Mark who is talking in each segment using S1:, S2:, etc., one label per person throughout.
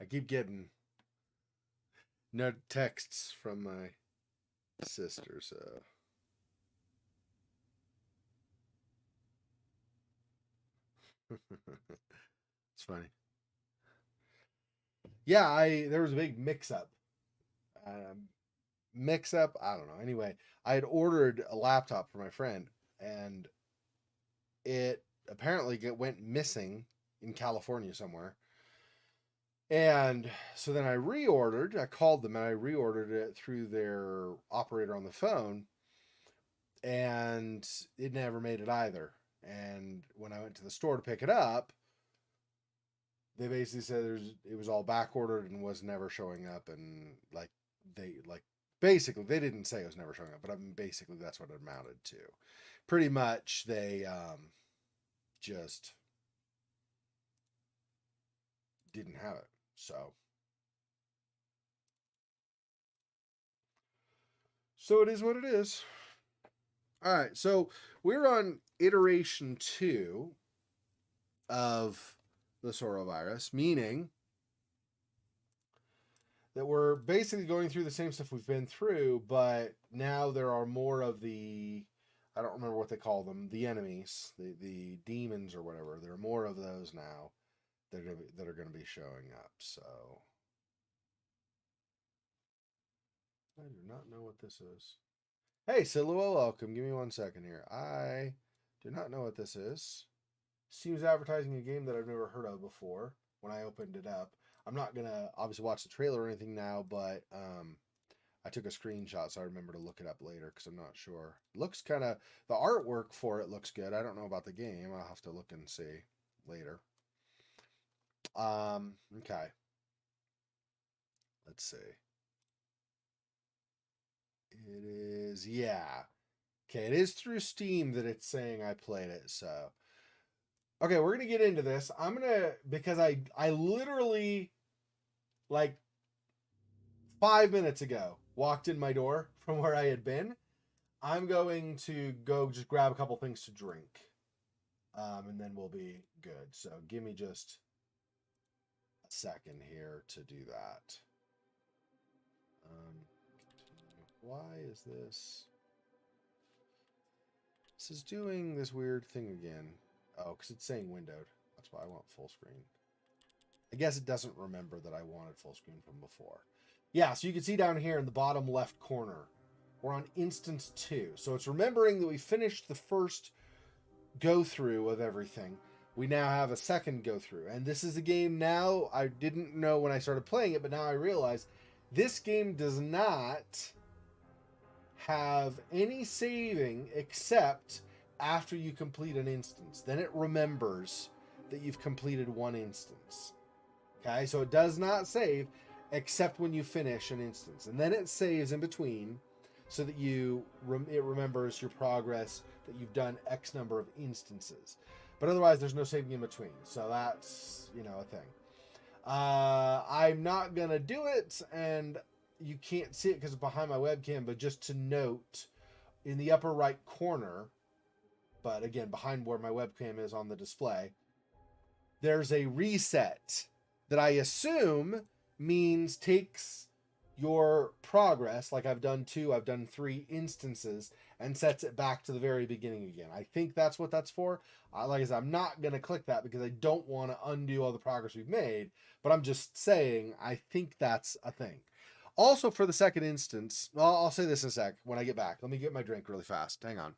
S1: I keep getting no texts from my sister, so it's funny. Yeah, I there was a big mix-up. Um, Mix-up. I don't know. Anyway, I had ordered a laptop for my friend, and it apparently went missing in California somewhere. And so then I reordered. I called them and I reordered it through their operator on the phone, and it never made it either. And when I went to the store to pick it up, they basically said it was all back ordered and was never showing up, and like basically they didn't say it was never showing up, but I mean basically that's what it amounted to. Pretty much they just didn't have it. So it is what it is. All right, so we're on iteration 2 of the Sorrowvirus, meaning that we're basically going through the same stuff we've been through, but now there are more of the, I don't remember what they call them, the enemies, the demons or whatever. There are more of those now that are going to be showing up. So I do not know what this is. Hey, Silua, welcome. Give me 1 second here. I do not know what this is. Seems advertising a game that I've never heard of before when I opened it up. I'm not gonna obviously watch the trailer or anything now, but I took a screenshot so I remember to look it up later because I'm not sure. It looks kind of, the artwork for it looks good. I don't know about the game. I'll have to look and see later. Okay. Let's see. It is, yeah. Okay, it is through Steam that it's saying I played it, so okay, we're gonna get into this. I'm gonna because I literally like 5 minutes ago walked in my door from where I had been. I'm going to go just grab a couple things to drink, and then we'll be good. So give me just a second here to do that. Um, why is this? This is doing this weird thing again. Oh, because it's saying windowed. That's why I want full screen. I guess it doesn't remember that I wanted full screen from before. Yeah, so you can see down here in the bottom left corner, we're on instance 2. So it's remembering that we finished the first go through of everything. We now have a second go through. And this is a game now, I didn't know when I started playing it, but now I realize this game does not have any saving except after you complete an instance. Then it remembers that you've completed one instance. Okay, so it does not save except when you finish an instance, and then it saves in between, so that it remembers your progress that you've done X number of instances. But otherwise, there's no saving in between, so that's a thing. I'm not gonna do it, and you can't see it because it's behind my webcam. But just to note, in the upper right corner, but again behind where my webcam is on the display, there's a reset that I assume means takes your progress, like I've done 2, I've done 3 instances, and sets it back to the very beginning again. I think that's what that's for. Like I said, I'm not going to click that because I don't want to undo all the progress we've made, but I'm just saying I think that's a thing. Also, for the second instance, well, I'll say this in a sec when I get back. Let me get my drink really fast. Hang on.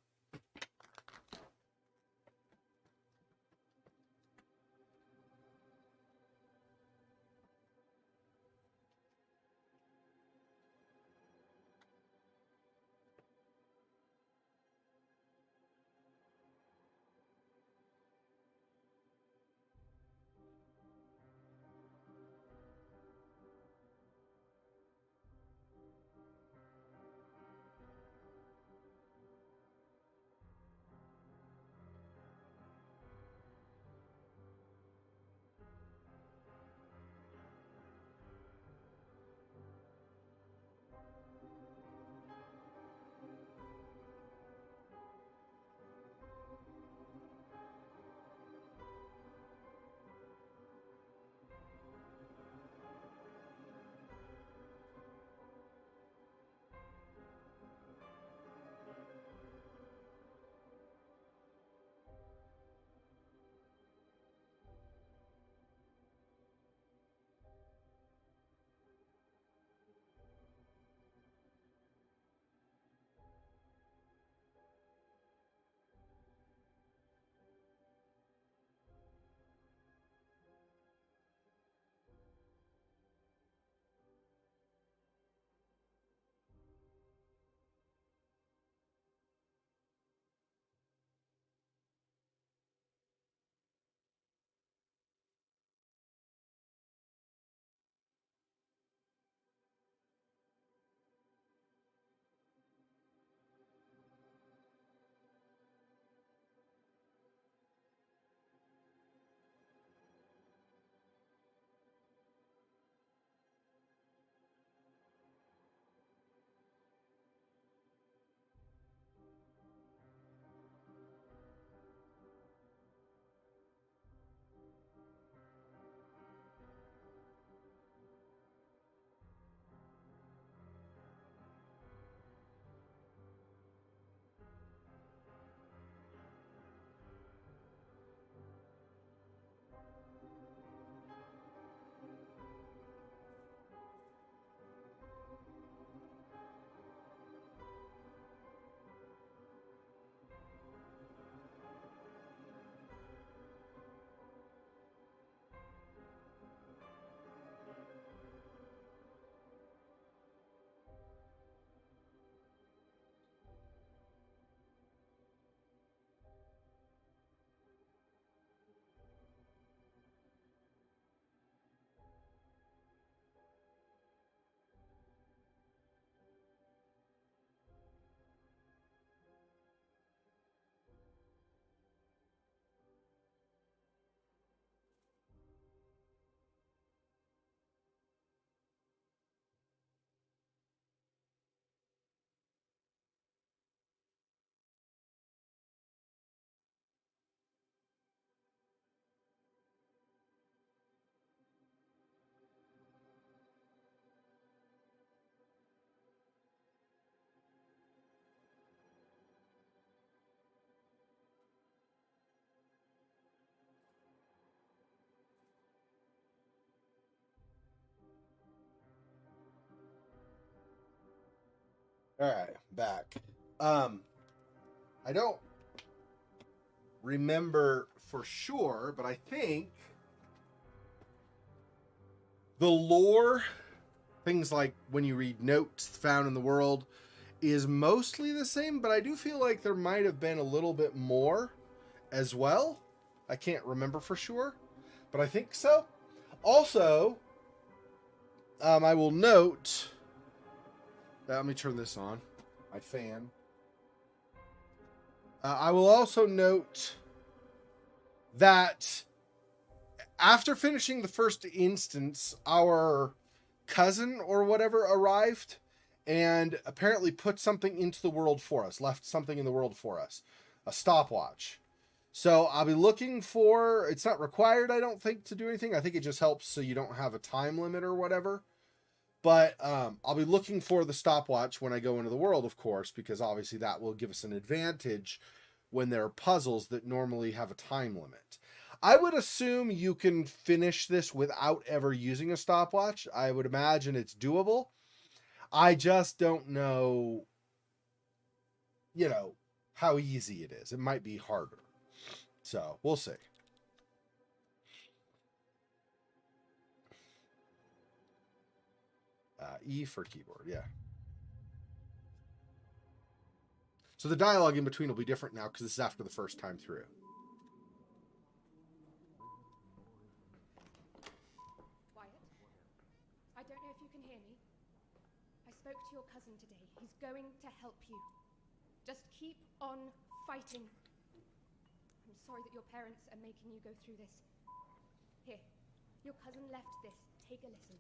S1: All right, back. I don't remember for sure, but I think the lore, things like when you read notes found in the world, is mostly the same, but I do feel like there might have been a little bit more as well. I can't remember for sure, but I think so. Also, I will note, let me turn this on, my fan. I will also note that after finishing the first instance, our cousin or whatever arrived and apparently put something into the world for us, left something in the world for us, a stopwatch. So I'll be looking for, it's not required, I don't think, to do anything. I think it just helps so you don't have a time limit or whatever. But I'll be looking for the stopwatch when I go into the world, of course, because obviously that will give us an advantage when there are puzzles that normally have a time limit. I would assume you can finish this without ever using a stopwatch. I would imagine it's doable. I just don't know, how easy it is. It might be harder. So, we'll see. E for keyboard, yeah. So the dialogue in between will be different now because this is after the first time through.
S2: Wyatt, I don't know if you can hear me. I spoke to your cousin today. He's going to help you. Just keep on fighting. I'm sorry that your parents are making you go through this. Here, your cousin left this. Take a listen.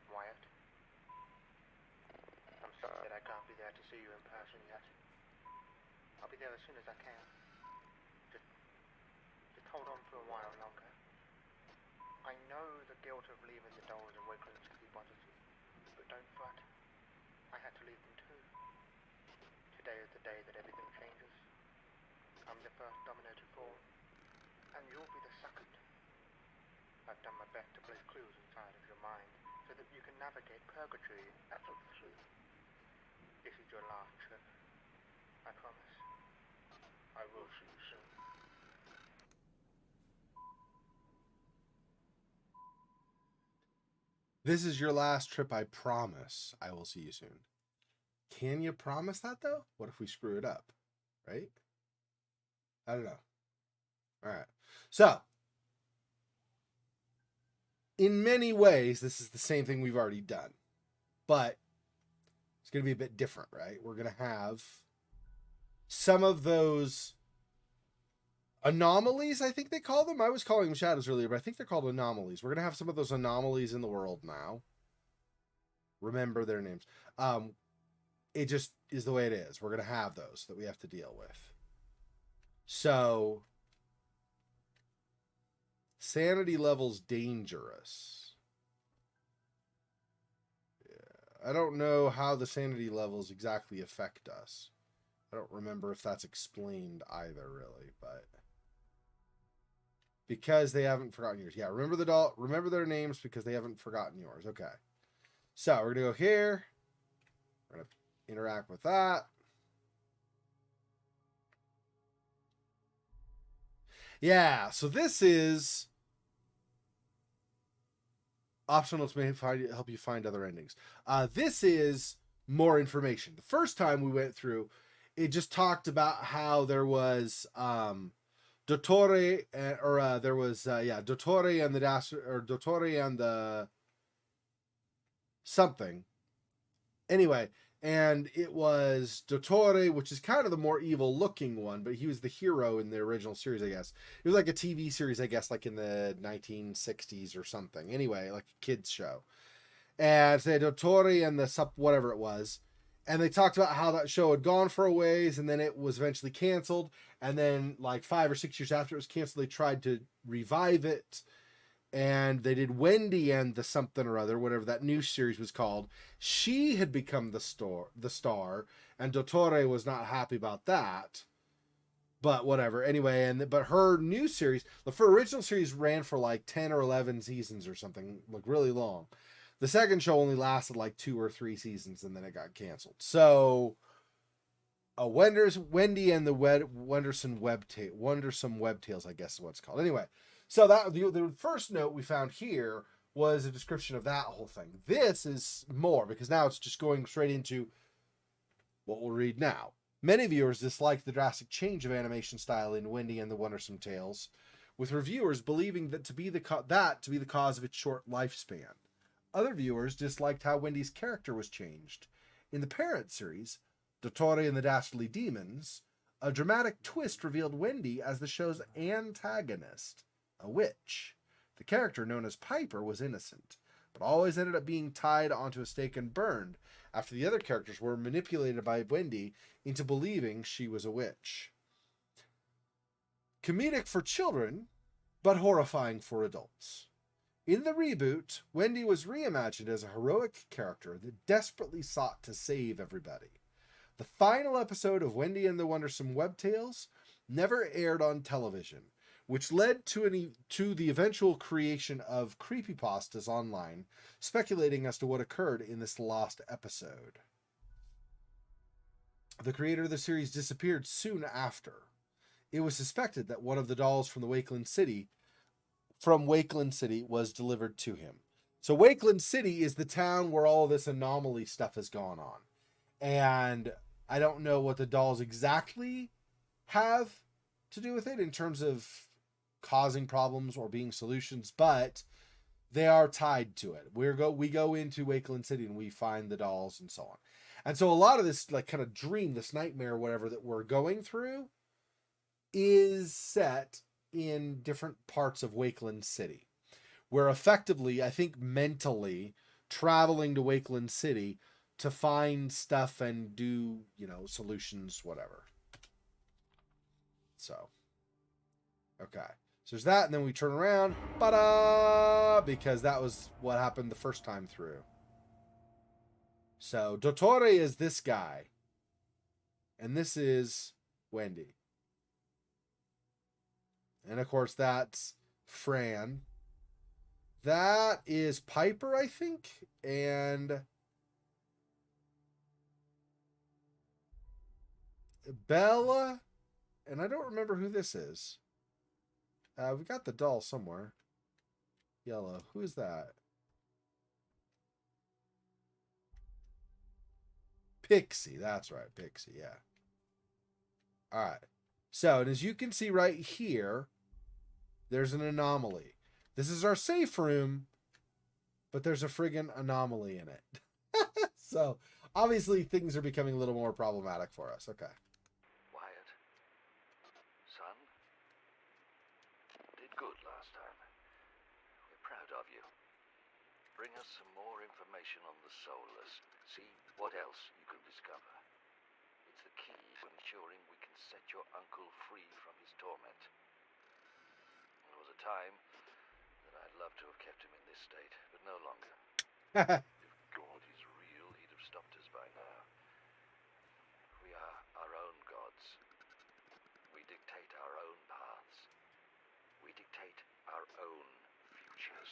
S3: Wyatt, I'm sorry that I can't be there to see you in person yet. I'll be there as soon as I can. Just hold on for a while longer. I know the guilt of leaving the dolls and Wakelands can be bothers you, but don't fret. I had to leave them too. Today is the day that everything changes. I'm the first domino to fall, and you'll be the second. I've done my best to place clues inside of your mind, so that you can navigate purgatory effortlessly. This is your last trip. I promise. I will see you soon.
S1: This is your last trip, I promise. I will see you soon. Can you promise that, though? What if we screw it up? Right? I don't know. All right. So, in many ways, this is the same thing we've already done. But it's going to be a bit different, right? We're going to have some of those anomalies, I think they call them. I was calling them shadows earlier, but I think they're called anomalies. We're going to have some of those anomalies in the world now. Remember their names. It just is the way it is. We're going to have those that we have to deal with. So, sanity level's dangerous. Yeah, I don't know how the sanity levels exactly affect us. I don't remember if that's explained either, really, but because they haven't forgotten yours. Yeah, remember their names because they haven't forgotten yours. Okay. So, we're going to go here. We're going to interact with that. Yeah, so this is optional to help you find other endings. This is more information. The first time we went through, it just talked about how there was Dottore, Dottore and Dottore and the something. Anyway, and it was Dottore, which is kind of the more evil looking one, but he was the hero in the original series, I guess. It was like a TV series, I guess, like in the 1960s or something. Anyway, like a kid's show. And they Dottore and the whatever it was. And they talked about how that show had gone for a ways, and then it was eventually canceled. And then, like 5 or 6 years after it was canceled, they tried to revive it. And they did Wendy and the something or other, whatever that new series was called. She had become the star, and Dottore was not happy about that. But whatever. Anyway, but her new series, the original series ran for like 10 or 11 seasons or something, like really long. The second show only lasted like 2 or 3 seasons, and then it got canceled. So, Wendy and the Wondersome Web Tales, I guess is what it's called. Anyway, so that the first note we found here was a description of that whole thing. This is more, because now it's just going straight into what we'll read now. Many viewers disliked the drastic change of animation style in Wendy and the Wondersome Tales, with reviewers believing that to be the cause of its short lifespan. Other viewers disliked how Wendy's character was changed. In the parent series, Dottore and the Dastardly Demons, a dramatic twist revealed Wendy as the show's antagonist, a witch. The character, known as Piper, was innocent, but always ended up being tied onto a stake and burned after the other characters were manipulated by Wendy into believing she was a witch. Comedic for children, but horrifying for adults. In the reboot, Wendy was reimagined as a heroic character that desperately sought to save everybody. The final episode of Wendy and the Wondersome Web Tales never aired on television, which led to the eventual creation of creepypastas online, speculating as to what occurred in this lost episode. The creator of the series disappeared soon after. It was suspected that one of the dolls from Wakeland City was delivered to him. So Wakeland City is the town where all this anomaly stuff has gone on. And I don't know what the dolls exactly have to do with it in terms of causing problems or being solutions, but they are tied to it. We go into Wakeland City and we find the dolls and so on. And so a lot of this like kind of dream, this nightmare, whatever that we're going through is set in different parts of Wakeland City. We're effectively, I think mentally, traveling to Wakeland City to find stuff and do, solutions, whatever. So, okay. So there's that, and then we turn around, because that was what happened the first time through. So, Dottore is this guy. And this is Wendy. And of course, that's Fran. That is Piper, I think. And Bella. And I don't remember who this is. We got the doll somewhere. Yellow. Who is that? Pixie. That's right. Pixie. Yeah. All right. So, and as you can see right here, there's an anomaly. This is our safe room, but there's a friggin' anomaly in it. So, obviously, things are becoming a little more problematic for us. Okay.
S4: Wyatt, son, did good last time. We're proud of you. Bring us some more information on the Soulless. See what else you can discover. It's the key to ensuring we can set your uncle free from his torment. There was a time that I'd love to have kept him in this state, but no longer. If God is real, he'd have stopped us by now. We are our own gods. We dictate our own paths. We dictate our own futures.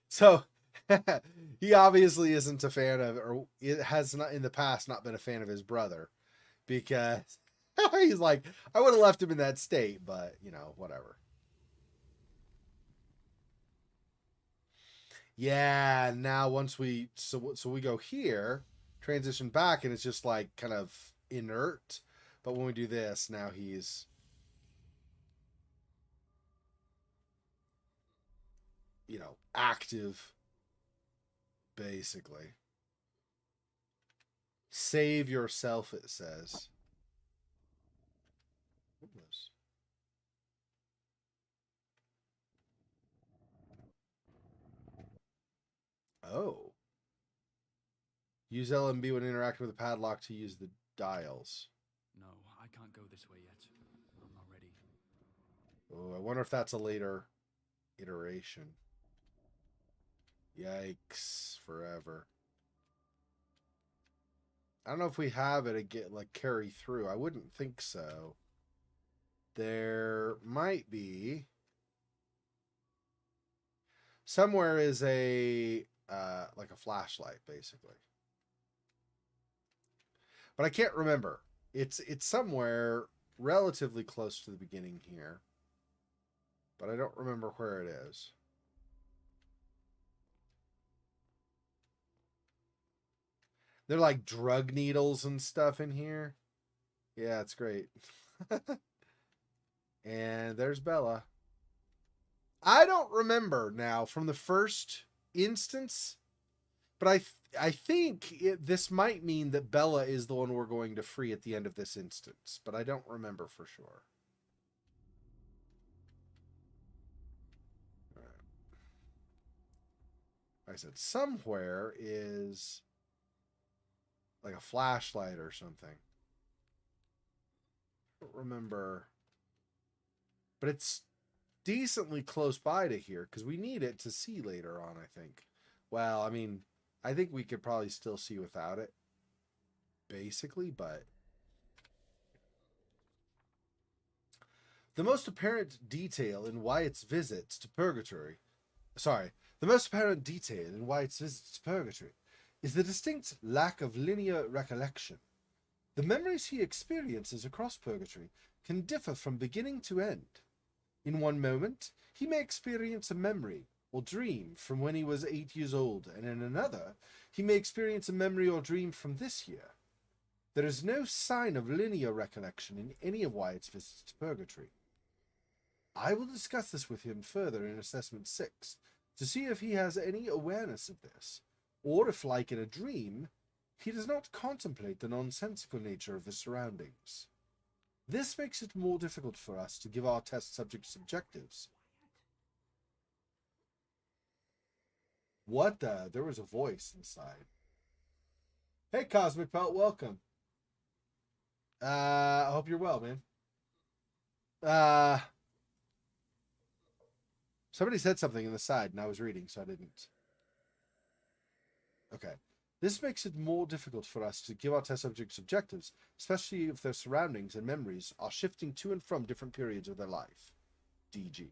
S1: So he obviously isn't a fan of, or it has not in the past not been a fan of his brother, because he's like, I would have left him in that state, but whatever. Yeah, now once we we go here, transition back, and it's just like kind of inert. But when we do this, now he's active, basically. Save yourself, it says. Oh. Use LMB when interacting with a padlock to use the dials.
S5: No, I can't go this way yet. I'm not ready.
S1: Oh, I wonder if that's a later iteration. Yikes, forever. I don't know if we have it carry through. I wouldn't think so. There might be. Somewhere is a like a flashlight, basically. But I can't remember. It's somewhere relatively close to the beginning here. But I don't remember where it is. They're like drug needles and stuff in here. Yeah, it's great. And there's Bella. I don't remember now from the first instance, but I think this might mean that Bella is the one we're going to free at the end of this instance, but I don't remember for sure. All right. Like I said, somewhere is like a flashlight or something. I don't remember, but it's decently close by to here because we need it to see later on, I think. Well, I mean, I think we could probably still see without it, basically, but the most apparent detail in Wyatt's visits to purgatory, the most apparent detail in Wyatt's visits to purgatory is the distinct lack of linear recollection. The memories he experiences across purgatory can differ from beginning to end. In one moment, he may experience a memory or dream from when he was 8 years old, and in another, he may experience a memory or dream from this year. There is no sign of linear recollection in any of Wyatt's visits to purgatory. I will discuss this with him further in Assessment 6 to see if he has any awareness of this, or if, like in a dream, he does not contemplate the nonsensical nature of his surroundings. This makes it more difficult for us to give our test subjects objectives. What the? There was a voice inside. Hey, Cosmic Pelt, welcome. I hope you're well, man. Somebody said something in the side, and I was reading, so I didn't. Okay. This makes it more difficult for us to give our test subjects objectives, especially if their surroundings and memories are shifting to and from different periods of their life. DG.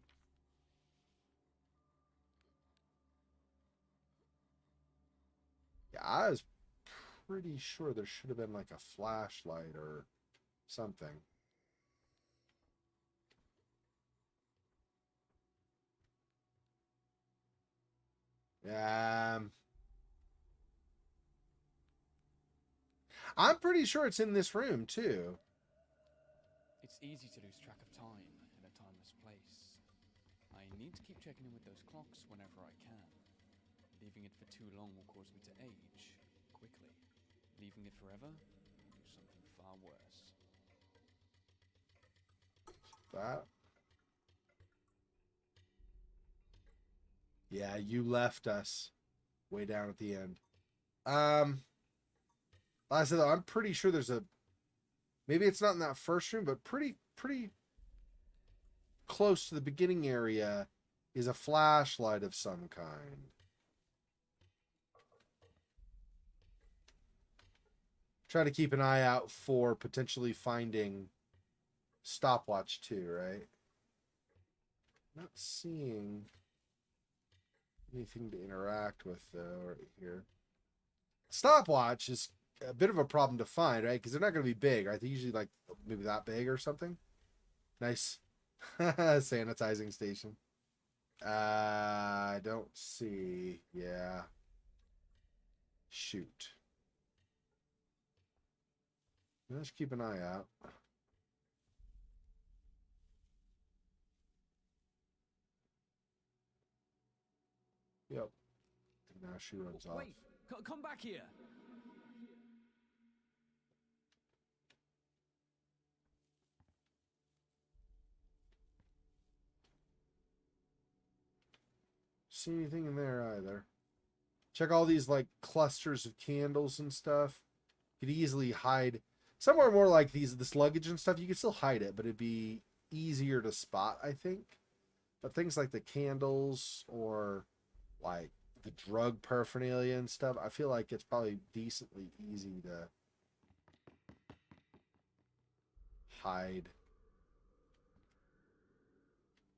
S1: Yeah, I was pretty sure there should have been like a flashlight or something. I'm pretty sure it's in this room too.
S5: It's easy to lose track of time in a timeless place. I need to keep checking in with those clocks whenever I can. Leaving it for too long will cause me to age quickly. Leaving it forever will do something far worse.
S1: That. Yeah, you left us way down at the end. Like I said, though, I'm pretty sure there's a, maybe it's not in that first room, but pretty close to the beginning area is a flashlight of some kind. Try to keep an eye out for potentially finding stopwatch too, right? Not seeing anything to interact with though right here. Stopwatch is a bit of a problem to find, right? Because they're not going to be big, right? They're usually like maybe that big or something. Nice. Sanitizing station. I don't see. Yeah. Shoot. Let's keep an eye out. Yep. And now she runs off.
S5: Wait, come back here.
S1: See anything in there either. Check all these like clusters of candles and stuff. You could easily hide somewhere more like this luggage and stuff. You could still hide it, but it'd be easier to spot, I think. But things like the candles or like the drug paraphernalia and stuff, I feel like it's probably decently easy to hide.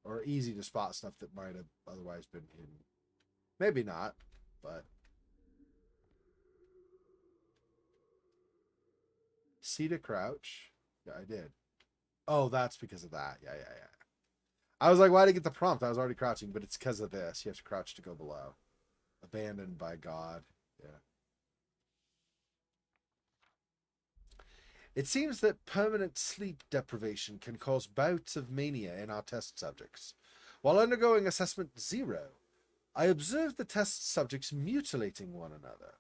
S1: Or easy to spot stuff that might have otherwise been hidden. Maybe not, but... C to crouch. Yeah, I did. Oh, that's because of that. Yeah. I was like, why did I get the prompt? I was already crouching, but it's because of this. You have to crouch to go below. Abandoned by God. Yeah. It seems that permanent sleep deprivation can cause bouts of mania in our test subjects. While undergoing assessment 0, I observed the test subjects mutilating one another,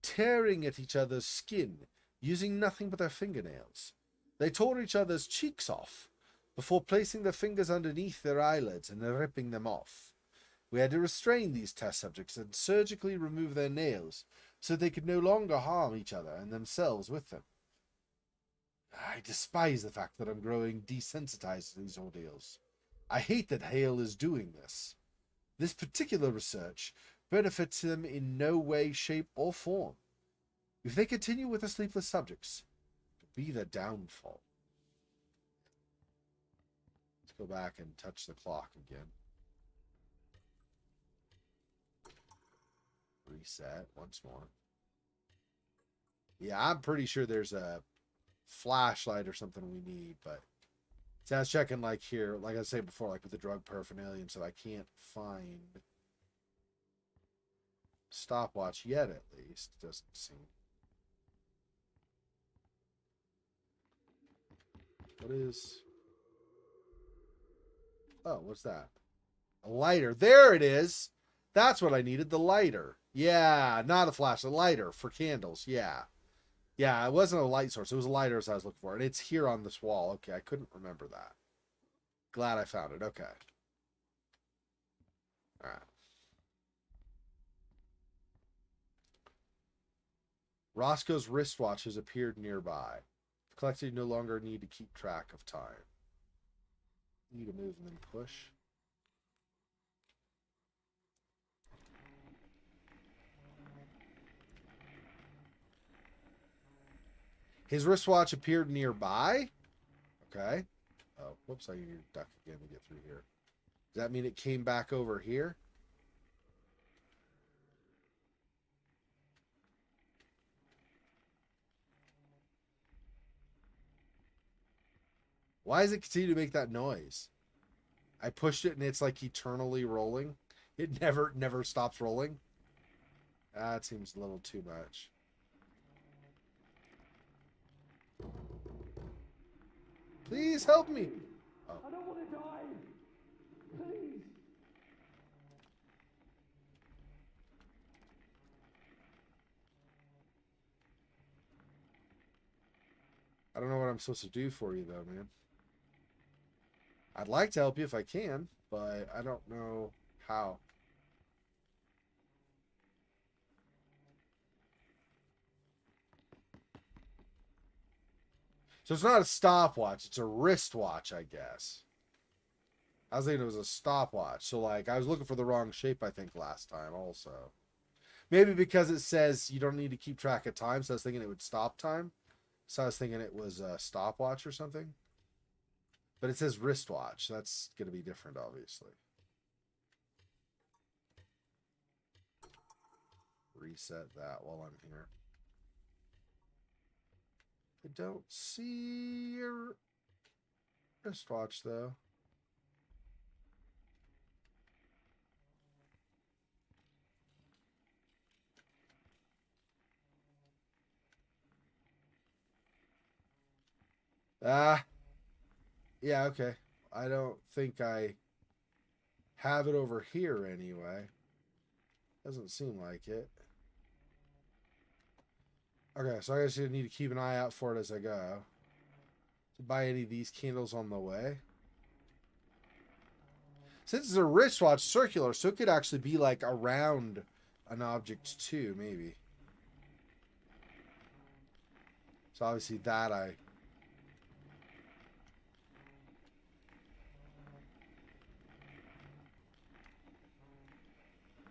S1: tearing at each other's skin, using nothing but their fingernails. They tore each other's cheeks off, before placing their fingers underneath their eyelids and ripping them off. We had to restrain these test subjects and surgically remove their nails, so they could no longer harm each other and themselves with them. I despise the fact that I'm growing desensitized to these ordeals. I hate that Hale is doing this. This particular research benefits them in no way, shape, or form. If they continue with the sleepless subjects, it will be their downfall. Let's go back and touch the clock again. Reset once more. Yeah, I'm pretty sure there's a flashlight or something we need, but so I was checking like here, like I said before, like with the drug paraphernalia, and so I can't find stopwatch yet, at least. Doesn't seem. What is... Oh, what's that? A lighter. There it is. That's what I needed. The lighter. Yeah, not a flash. A lighter for candles. Yeah. Yeah, it wasn't a light source. It was a lighter as I was looking for. And it's here on this wall. Okay, I couldn't remember that. Glad I found it. Okay. All right. Roscoe's wristwatch has appeared nearby. Collected, you no longer need to keep track of time. Need to move and then push. His wristwatch appeared nearby? Okay. Oh, whoops, I need to duck again to get through here. Does that mean it came back over here? Why does it continue to make that noise? I pushed it and it's like eternally rolling. It never stops rolling. That seems a little too much. Please help me. Oh.
S6: I don't want to die. Please.
S1: I don't know what I'm supposed to do for you though, man. I'd like to help you if I can, but I don't know how. So it's not a stopwatch, it's a wristwatch, I guess. I was thinking it was a stopwatch. So like I was looking for the wrong shape, I think, last time also. Maybe because it says you don't need to keep track of time, so I was thinking it would stop time. So I was thinking it was a stopwatch or something. But it says wristwatch. That's going to be different, obviously. Reset that while I'm here. I don't see your wristwatch, though. Yeah, okay. I don't think I have it over here anyway. Doesn't seem like it. Okay, so I guess you need to keep an eye out for it as I go. To buy any of these candles on the way. Since it's a wristwatch, circular, so it could actually be like around an object too, maybe. So obviously that I...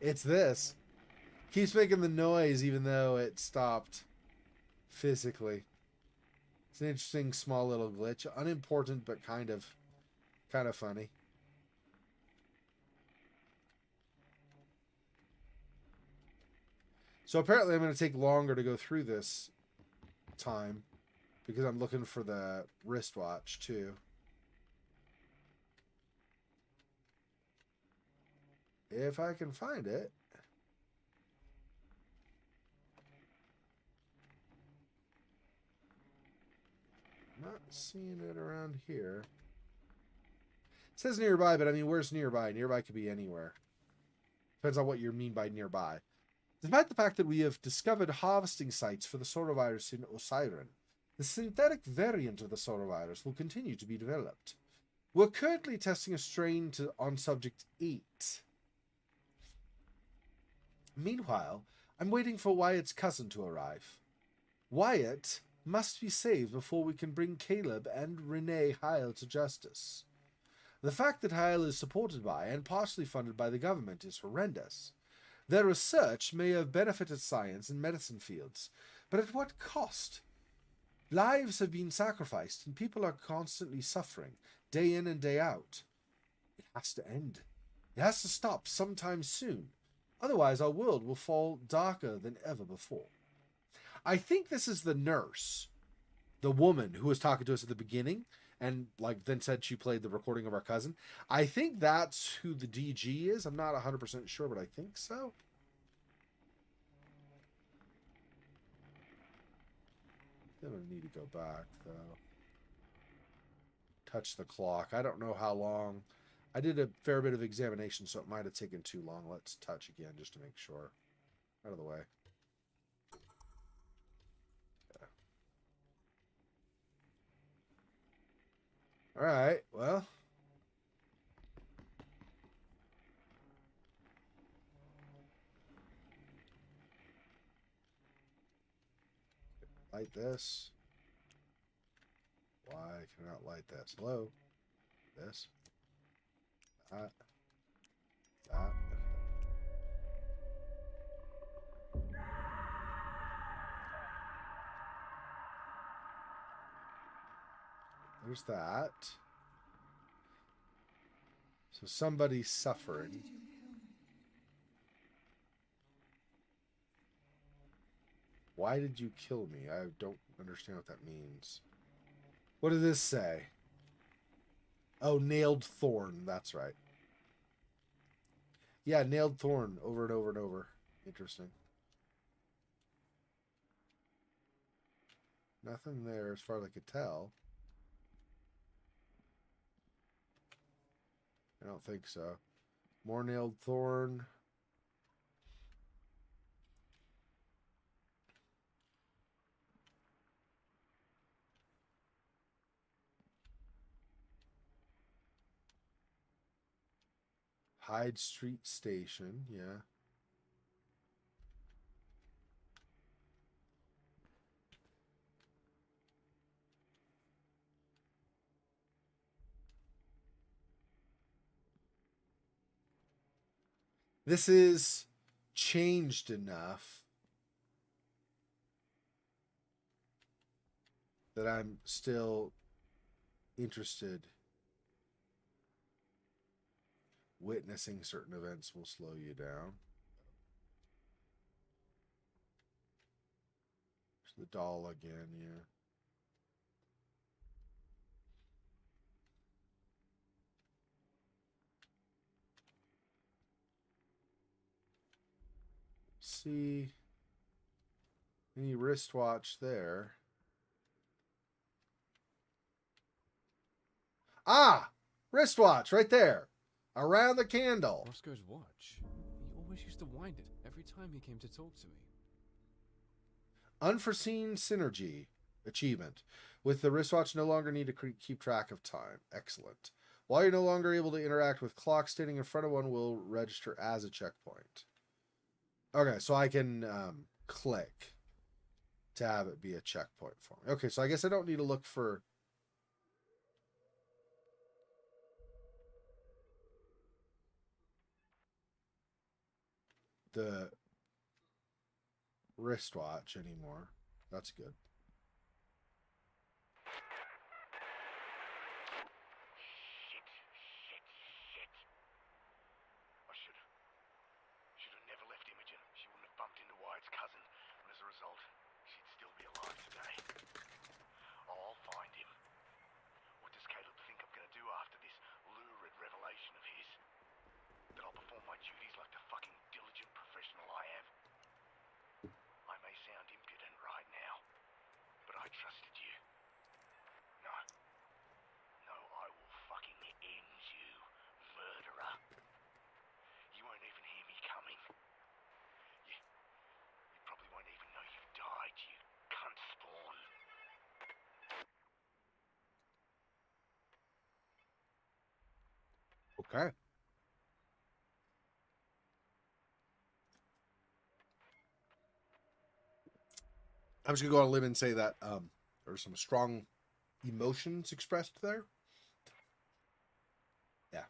S1: It's this. Keeps making the noise even though it stopped physically. It's an interesting small little glitch. Unimportant but kind of funny. So apparently I'm going to take longer to go through this time because I'm looking for the wristwatch too. If I can find it. Not seeing it around here. It says nearby, but I mean, where's nearby? Nearby could be anywhere. Depends on what you mean by nearby. Despite the fact that we have discovered harvesting sites for the Sorrowvirus in Osiren, the synthetic variant of the Sorrowvirus will continue to be developed. We're currently testing a strain on Subject 8. Meanwhile, I'm waiting for Wyatt's cousin to arrive. Wyatt must be saved before we can bring Caleb and Renee Heil to justice. The fact that Heil is supported by and partially funded by the government is horrendous. Their research may have benefited science and medicine fields, but at what cost? Lives have been sacrificed and people are constantly suffering, day in and day out. It has to end. It has to stop sometime soon. Otherwise, our world will fall darker than ever before. I think this is the nurse, the woman who was talking to us at the beginning, and then said she played the recording of our cousin. I think that's who the DG is. I'm not 100% sure, but I think so. I'm gonna need to go back though. Touch the clock. I don't know how long. I did a fair bit of examination, so it might have taken too long. Let's touch again just to make sure. Out of the way. All right, well. Light this. Why can I not light this? Hello? This. That. That. There's that. So somebody's suffering. Why did you kill me? I don't understand what that means. What did this say? Oh, nailed thorn. That's right. Yeah, nailed thorn over and over and over. Interesting. Nothing there as far as I could tell. I don't think so. More nailed thorn. Hyde Street Station, yeah. This is changed enough that I'm still interested. Witnessing certain events will slow you down. There's the doll again, yeah. See any wristwatch there. Ah! Wristwatch right there. Around the candle.
S5: Roscoe's watch. He always used to wind it every time he came to talk to me.
S1: Unforeseen synergy achievement. With the wristwatch, no longer need to keep track of time. Excellent. While you're no longer able to interact with clocks, standing in front of one will register as a checkpoint. Okay, so I can click to have it be a checkpoint for me. Okay, so I guess I don't need to look for the wristwatch anymore. That's good.
S4: I should have never left Imogen. She wouldn't have bumped into Wyatt's cousin.
S7: I trusted you. No. No, I will fucking end you, murderer. You won't even hear me coming. You probably won't even know you've died, you cunt spawn.
S1: Okay. I'm just gonna go on a limb and say that there's some strong emotions expressed there. Yeah.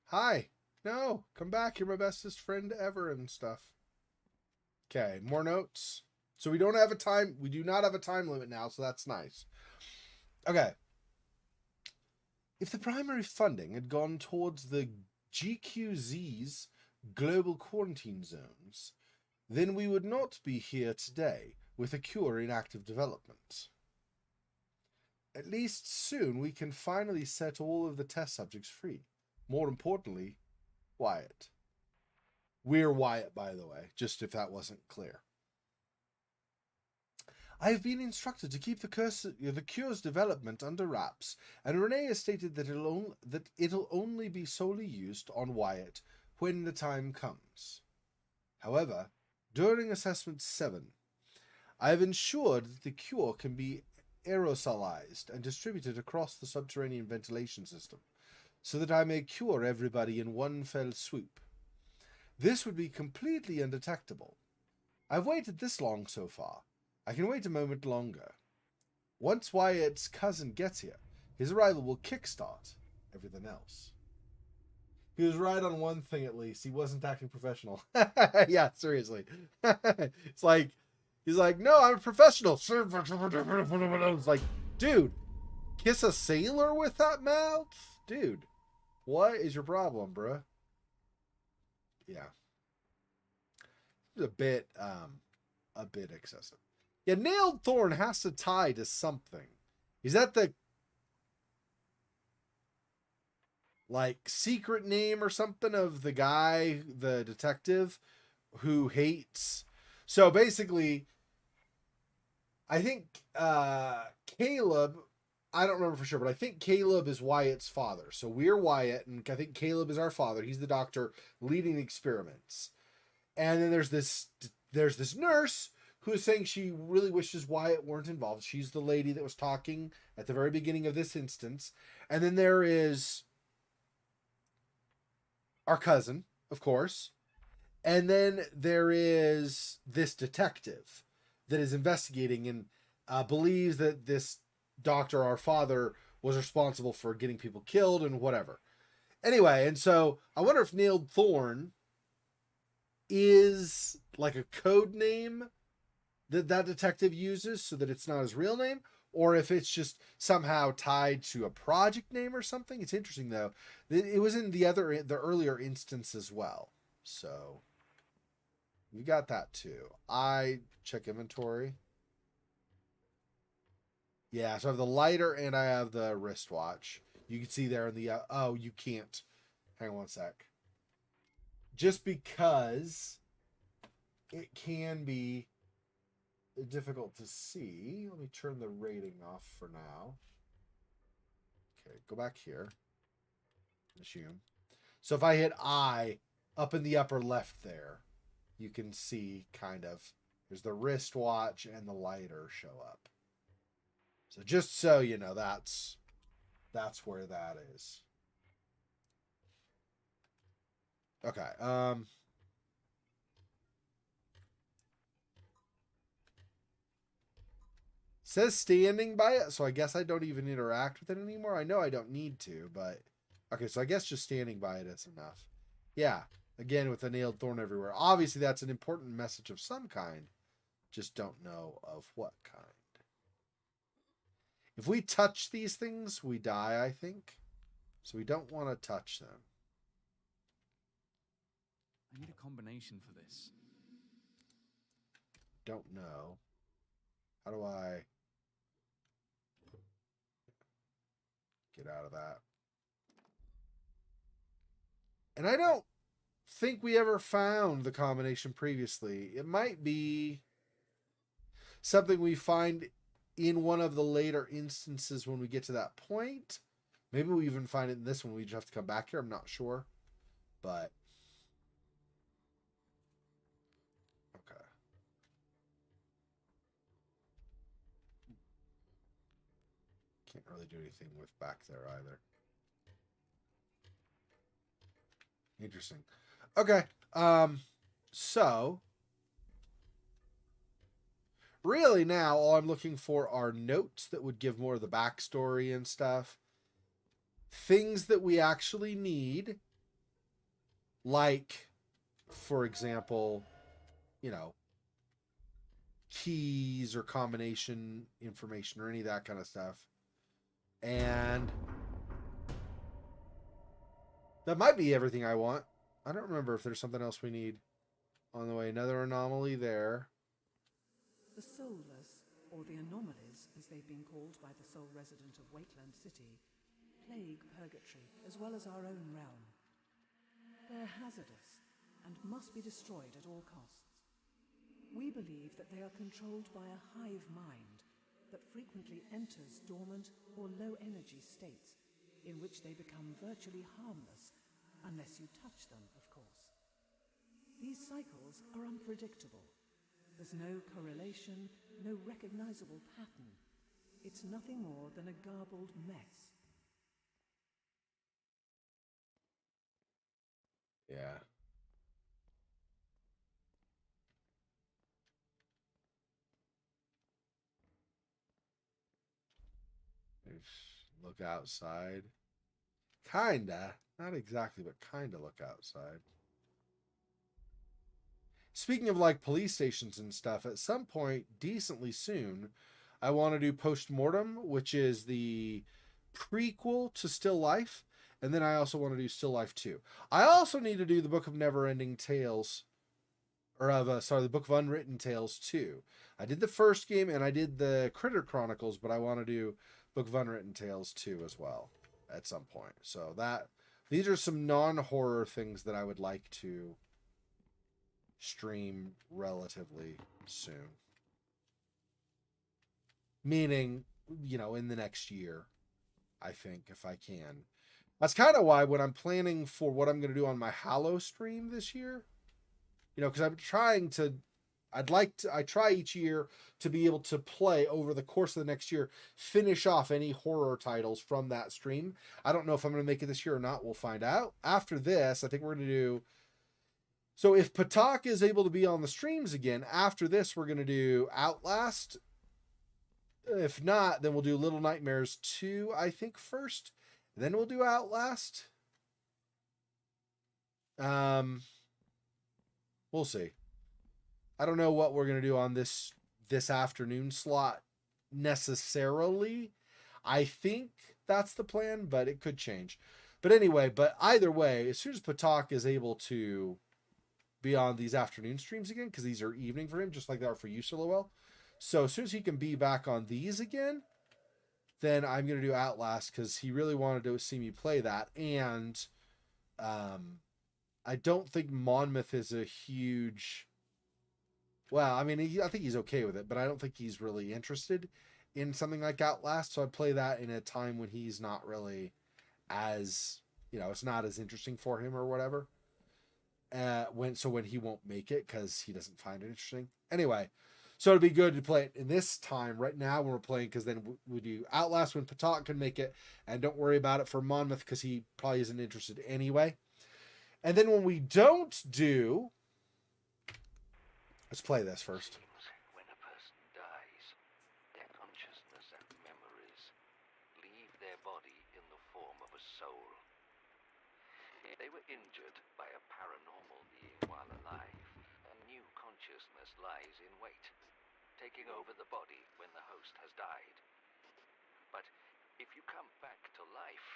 S1: Hi. No, come back. You're my bestest friend ever and stuff. Okay, more notes. So we don't have a time. We do not have a time limit now, so that's nice. Okay. If the primary funding had gone towards the GQZ's global quarantine zones, then we would not be here today with a cure in active development. At least soon we can finally set all of the test subjects free. More importantly, Wyatt. We're Wyatt, by the way, just if that wasn't clear. I have been instructed to keep the cure's development under wraps, and Renee has stated that it'll only be solely used on Wyatt when the time comes. However, during Assessment 7, I have ensured that the cure can be aerosolized and distributed across the subterranean ventilation system, so that I may cure everybody in one fell swoop. This would be completely undetectable. I've waited this long so far. I can wait a moment longer. Once Wyatt's cousin gets here, his arrival will kickstart everything else. He was right on one thing at least. He wasn't acting professional. Yeah, seriously. It's like, he's like, no, I'm a professional. It's like, dude, kiss a sailor with that mouth? Dude, what is your problem, bruh? Yeah. It's a bit excessive. Yeah, Nailed Thorn has to tie to something. Is that the like secret name or something of the guy, the detective who hates? So basically, I think Caleb, I don't remember for sure, but I think Caleb is Wyatt's father. So we're Wyatt, and I think Caleb is our father. He's the doctor leading the experiments. And then there's this nurse who is saying she really wishes Wyatt weren't involved. She's the lady that was talking at the very beginning of this instance. And then there is our cousin, of course. And then there is this detective that is investigating and believes that this doctor, our father, was responsible for getting people killed and whatever. Anyway, and so I wonder if Nailed Thorn is like a code name that detective uses so that it's not his real name, or if it's just somehow tied to a project name or something. It's interesting though. It was in the earlier instance as well. So we got that too. I check inventory. Yeah, so I have the lighter and I have the wristwatch. You can see there in the oh, you can't. Hang on one sec. Just because it can be difficult to see. Let me turn the rating off for now. Okay, go back here. Assume. So if I hit I up in the upper left there, you can see kind of there's the wristwatch and the lighter show up. So just so you know, that's where that is. Okay. Says standing by it, so I guess I don't even interact with it anymore. I know I don't need to, but okay, so I guess just standing by it is enough. Yeah, again with a nailed thorn everywhere. Obviously, that's an important message of some kind. Just don't know of what kind. If we touch these things, we die, I think. So we don't want to touch them.
S5: I need a combination for this.
S1: Don't know. How do I get out of that? And I don't think we ever found the combination previously. It might be something we find in one of the later instances when we get to that point. Maybe we even find it in this one. We just have to come back here. I'm not sure. But okay. Can't really do anything with back there either. Interesting. Okay. So really now all I'm looking for are notes that would give more of the backstory and stuff. Things that we actually need. Like, for example, keys or combination information or any of that kind of stuff. And that might be everything I want. I don't remember if there's something else we need on the way. Another anomaly there.
S8: The soulless, or the anomalies as they've been called by the sole resident of Wakeland City, plague Purgatory as well as our own realm. They're hazardous and must be destroyed at all costs. We believe that they are controlled by a hive mind that frequently enters dormant or low-energy states in which they become virtually harmless unless you touch them, of course. These cycles are unpredictable. There's no correlation, no recognizable pattern. It's nothing more than a garbled mess.
S1: Yeah. Look outside. Kinda. Not exactly, but kinda look outside. Speaking of like police stations and stuff, at some point, decently soon, I want to do Postmortem, which is the prequel to Still Life. And then I also want to do Still Life 2. I also need to do the Book of Never-Ending Tales, the Book of Unwritten Tales 2. I did the first game and I did the Critter Chronicles, but I want to do Book of Unwritten Tales 2 as well at some point. So these are some non-horror things that I would like to stream relatively soon. Meaning, in the next year, I think, if I can. That's kind of why when I'm planning for what I'm going to do on my Hallow stream this year, because I'm trying to, I try each year to be able to play over the course of the next year, finish off any horror titles from that stream. I don't know if I'm going to make it this year or not. We'll find out. After this, I think we're going to do, so if Patak is able to be on the streams again, after this, we're going to do Outlast. If not, then we'll do Little Nightmares 2, I think, first. Then we'll do Outlast. We'll see. I don't know what we're going to do on this afternoon slot necessarily. I think that's the plan, but it could change. But anyway, either way, as soon as Patak is able to be on these afternoon streams again, because these are evening for him, just like they are for you, Silowell. So as soon as he can be back on these again, then I'm going to do Outlast, because he really wanted to see me play that. And I don't think Monmouth is a huge... Well, I mean, I think he's okay with it, but I don't think he's really interested in something like Outlast. So I play that in a time when he's not really as, it's not as interesting for him or whatever. When he won't make it because he doesn't find it interesting. Anyway, so it'd be good to play it in this time right now when we're playing, because then we do Outlast when Patak can make it, and don't worry about it for Monmouth because he probably isn't interested anyway. And then when we don't do, let's play this first.
S4: When a person dies, their consciousness and memories leave their body in the form of a soul. If they were injured by a paranormal being while alive, a new consciousness lies in wait, taking over the body when the host has died. But if you come back to life,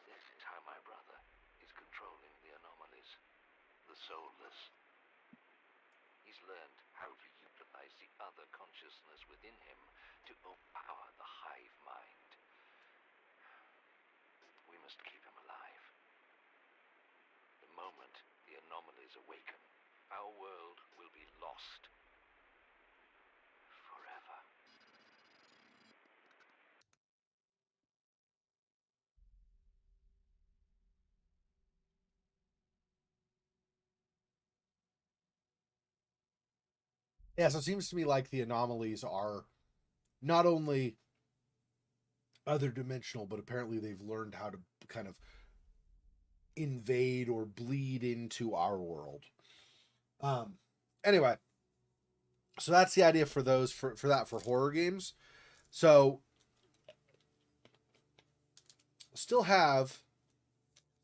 S4: this is how my brother is controlling the anomalies, the soulless. He's learned how to utilize the other consciousness within him to overpower the hive mind. We must keep him alive. The moment the anomalies awaken, our world will be lost. Forever.
S1: Yeah, so it seems to me like the anomalies are not only other dimensional, but apparently they've learned how to kind of invade or bleed into our world. Anyway, so that's the idea for those for horror games. So still have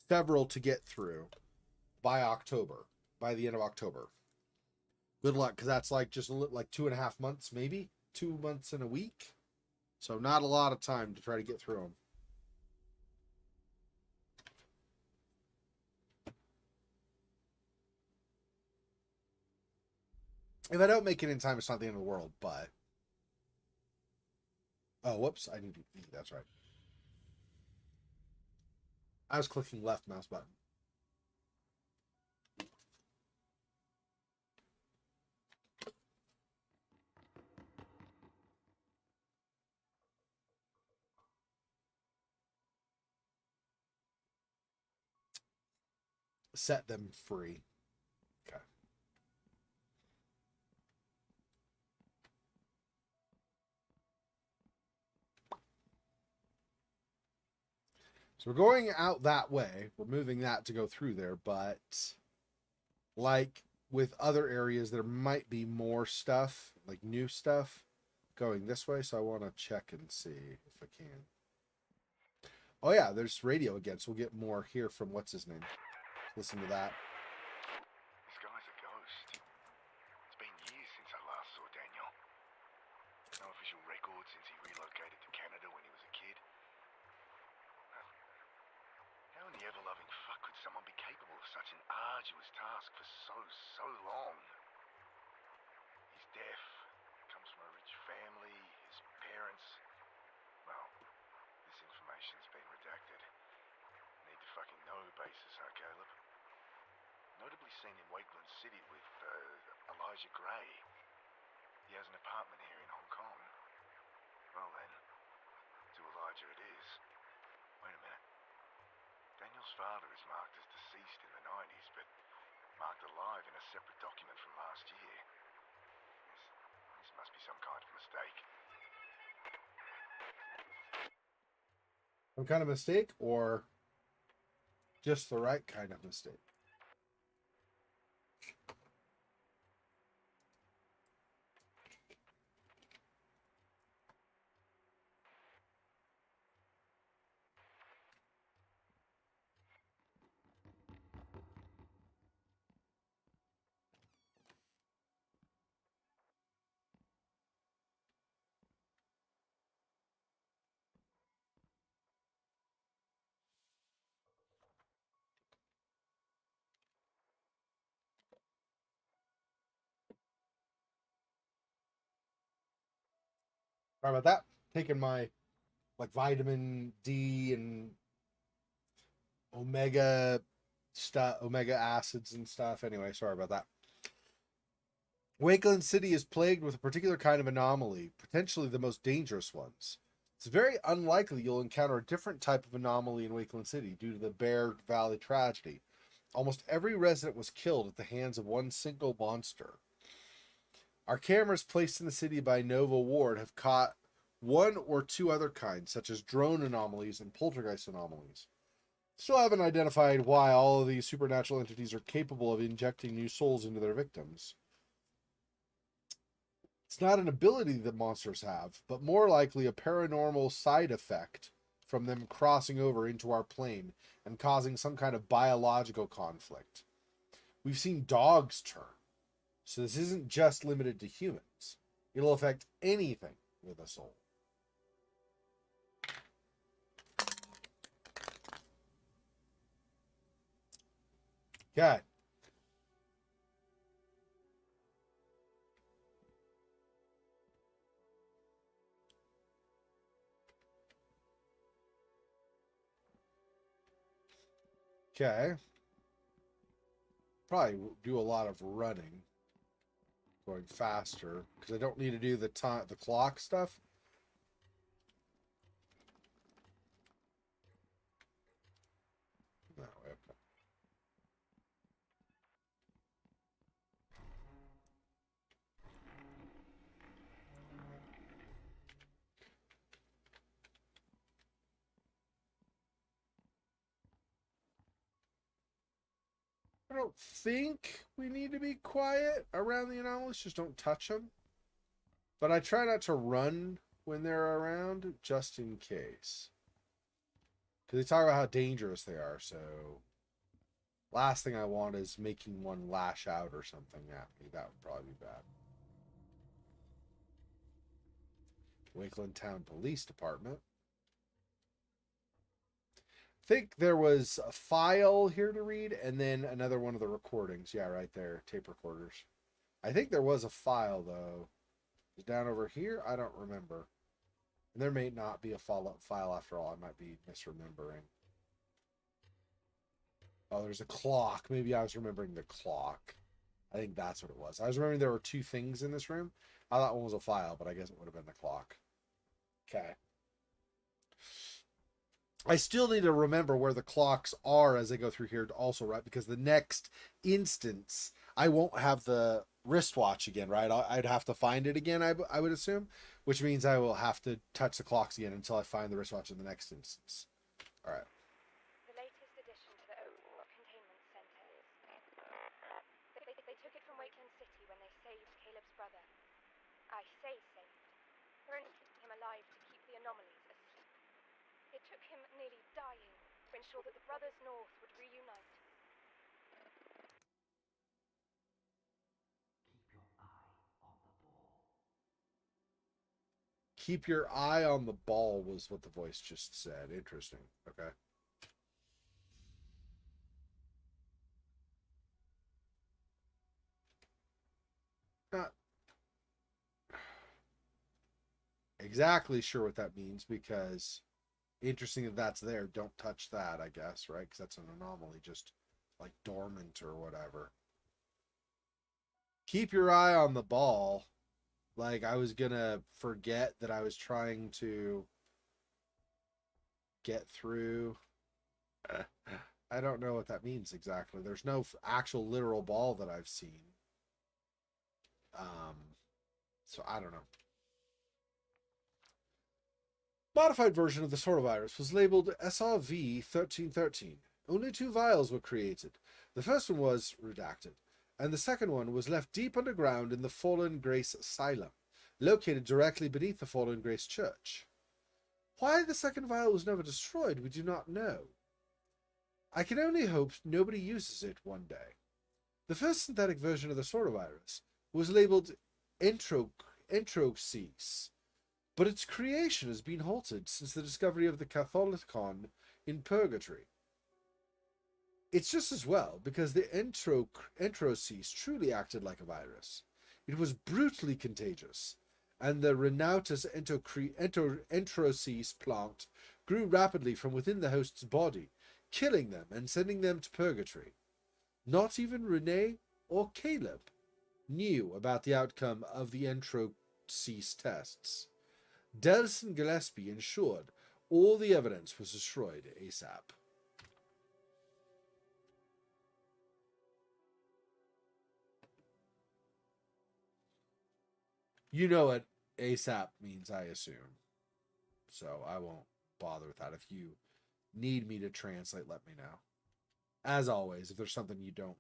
S1: several to get through by October, by the end of October. Good luck, because that's like just like 2.5 months, maybe 2 months and a week. So not a lot of time to try to get through them. If I don't make it in time, it's not the end of the world, but... Oh, whoops. I need to... That's right. I was clicking left mouse button. Set them free. Okay. So we're going out that way. We're moving that to go through there, but like with other areas, there might be more stuff, like new stuff, going this way. So I want to check and see if I can. Oh yeah, there's radio again, so we'll get more here from what's his name. Listen to that.
S7: This guy's a ghost. It's been years since I last saw Daniel. No official record since he relocated to Canada when he was a kid. How in the ever-loving fuck could someone be capable of such an arduous task for so long? He's deaf, comes from a rich family, his parents... Well, this information's been redacted. Need to fucking know basis, huh, Caleb? Notably seen in Wakeland City with, Elijah Gray. He has an apartment here in Hong Kong. Well then, to Elijah it is. Wait a minute. Daniel's father is marked as deceased in the 90s, but marked alive in a separate document from last year. This must be some kind of mistake.
S1: Some kind of mistake, or just the right kind of mistake? Sorry about that. Taking my like vitamin D and omega stuff, omega acids and stuff. Anyway, sorry about that. Wakeland City is plagued with a particular kind of anomaly, potentially the most dangerous ones. It's very unlikely you'll encounter a different type of anomaly in Wakeland City due to the Bear Valley tragedy. Almost every resident was killed at the hands of one single monster. Our cameras placed in the city by Nova Ward have caught one or two other kinds, such as drone anomalies and poltergeist anomalies. Still haven't identified why all of these supernatural entities are capable of injecting new souls into their victims. It's not an ability that monsters have, but more likely a paranormal side effect from them crossing over into our plane and causing some kind of biological conflict. We've seen dogs turn, so this isn't just limited to humans. It'll affect anything with a soul. Okay. Okay. Probably do a lot of running, going faster, because I don't need to do the clock stuff. No, okay. I don't think we need to be quiet around the anomalies. Just don't touch them. But I try not to run when they're around, just in case. Because they talk about how dangerous they are, so... Last thing I want is making one lash out or something at me. That would probably be bad. Wakeland Town Police Department. I think there was a file here to read, and then another one of the recordings. Yeah, right there. Tape recorders. I think there was a file, though. Is down over here? I don't remember. And there may not be a follow-up file after all. I might be misremembering. Oh, there's a clock. Maybe I was remembering the clock. I think that's what it was. I was remembering there were two things in this room. I thought one was a file, but I guess it would have been the clock. Okay. I still need to remember where the clocks are as I go through here also, right? Because the next instance, I won't have the wristwatch again, right? I'd have to find it again, I would assume, which means I will have to touch the clocks again until I find the wristwatch in the next instance. All right.
S2: The latest addition to the Oak Containment Center is... They took it from Wakeland City when they saved Caleb's brother. I say saved. They're only keeping him alive to keep the anomalies asleep. It took him nearly dying to ensure that the brothers North would reunite.
S1: Keep your eye on the ball was what the voice just said. Interesting. Okay. Not exactly sure what that means, because interesting that that's there. Don't touch that, I guess, right? Because that's an anomaly, just like dormant or whatever. Keep your eye on the ball. Like I was gonna forget that I was trying to get through. I don't know what that means exactly. There's no actual literal ball that I've seen. So I don't know. Modified version of the Sorrowvirus was labeled SRV-1313. Only 2 vials were created. The first one was redacted, and the second one was left deep underground in the Fallen Grace Asylum, located directly beneath the Fallen Grace Church. Why the second vial was never destroyed, we do not know. I can only hope nobody uses it one day. The first synthetic version of the Sorrowvirus was labeled Entrocease, but its creation has been halted since the discovery of the Catholicon in Purgatory. It's just as well, because the Entrocease truly acted like a virus. It was brutally contagious, and the Remothered Entrocease plant grew rapidly from within the host's body, killing them and sending them to Purgatory. Not even Renee or Caleb knew about the outcome of the Entrocease tests. Delson Gillespie ensured all the evidence was destroyed ASAP. You know what ASAP means, I assume. So I won't bother with that. If you need me to translate, let me know. As always, if there's something you don't...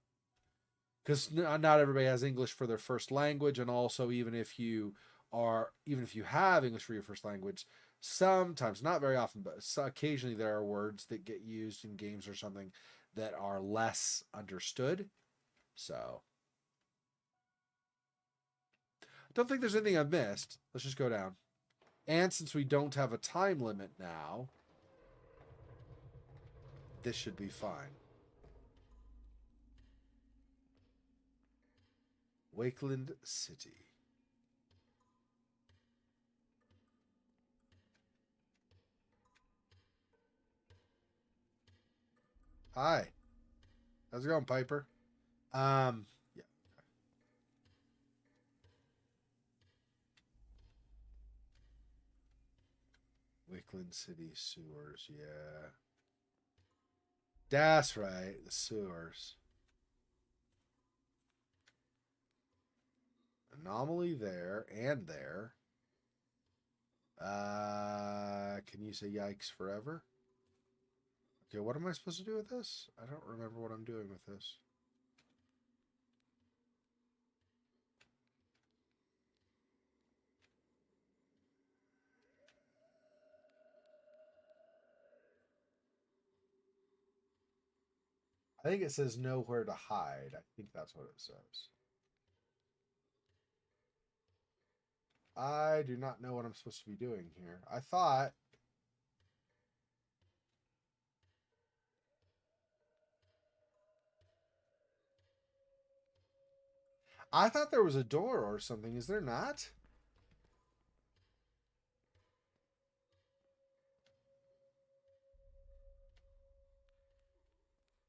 S1: Because not everybody has English for their first language, and also even if you have English for your first language, sometimes, not very often, but occasionally there are words that get used in games or something that are less understood. So I don't think there's anything I've missed. Let's just go down. And since we don't have a time limit now, this should be fine. Wakeland City. Hi. How's it going, Piper? Yeah. Wickland City sewers, yeah. That's right, the sewers. Anomaly there and there. Can you say yikes forever? Okay, what am I supposed to do with this? I don't remember what I'm doing with this. I think it says nowhere to hide. I think that's what it says. I do not know what I'm supposed to be doing here. I thought there was a door or something. Is there not?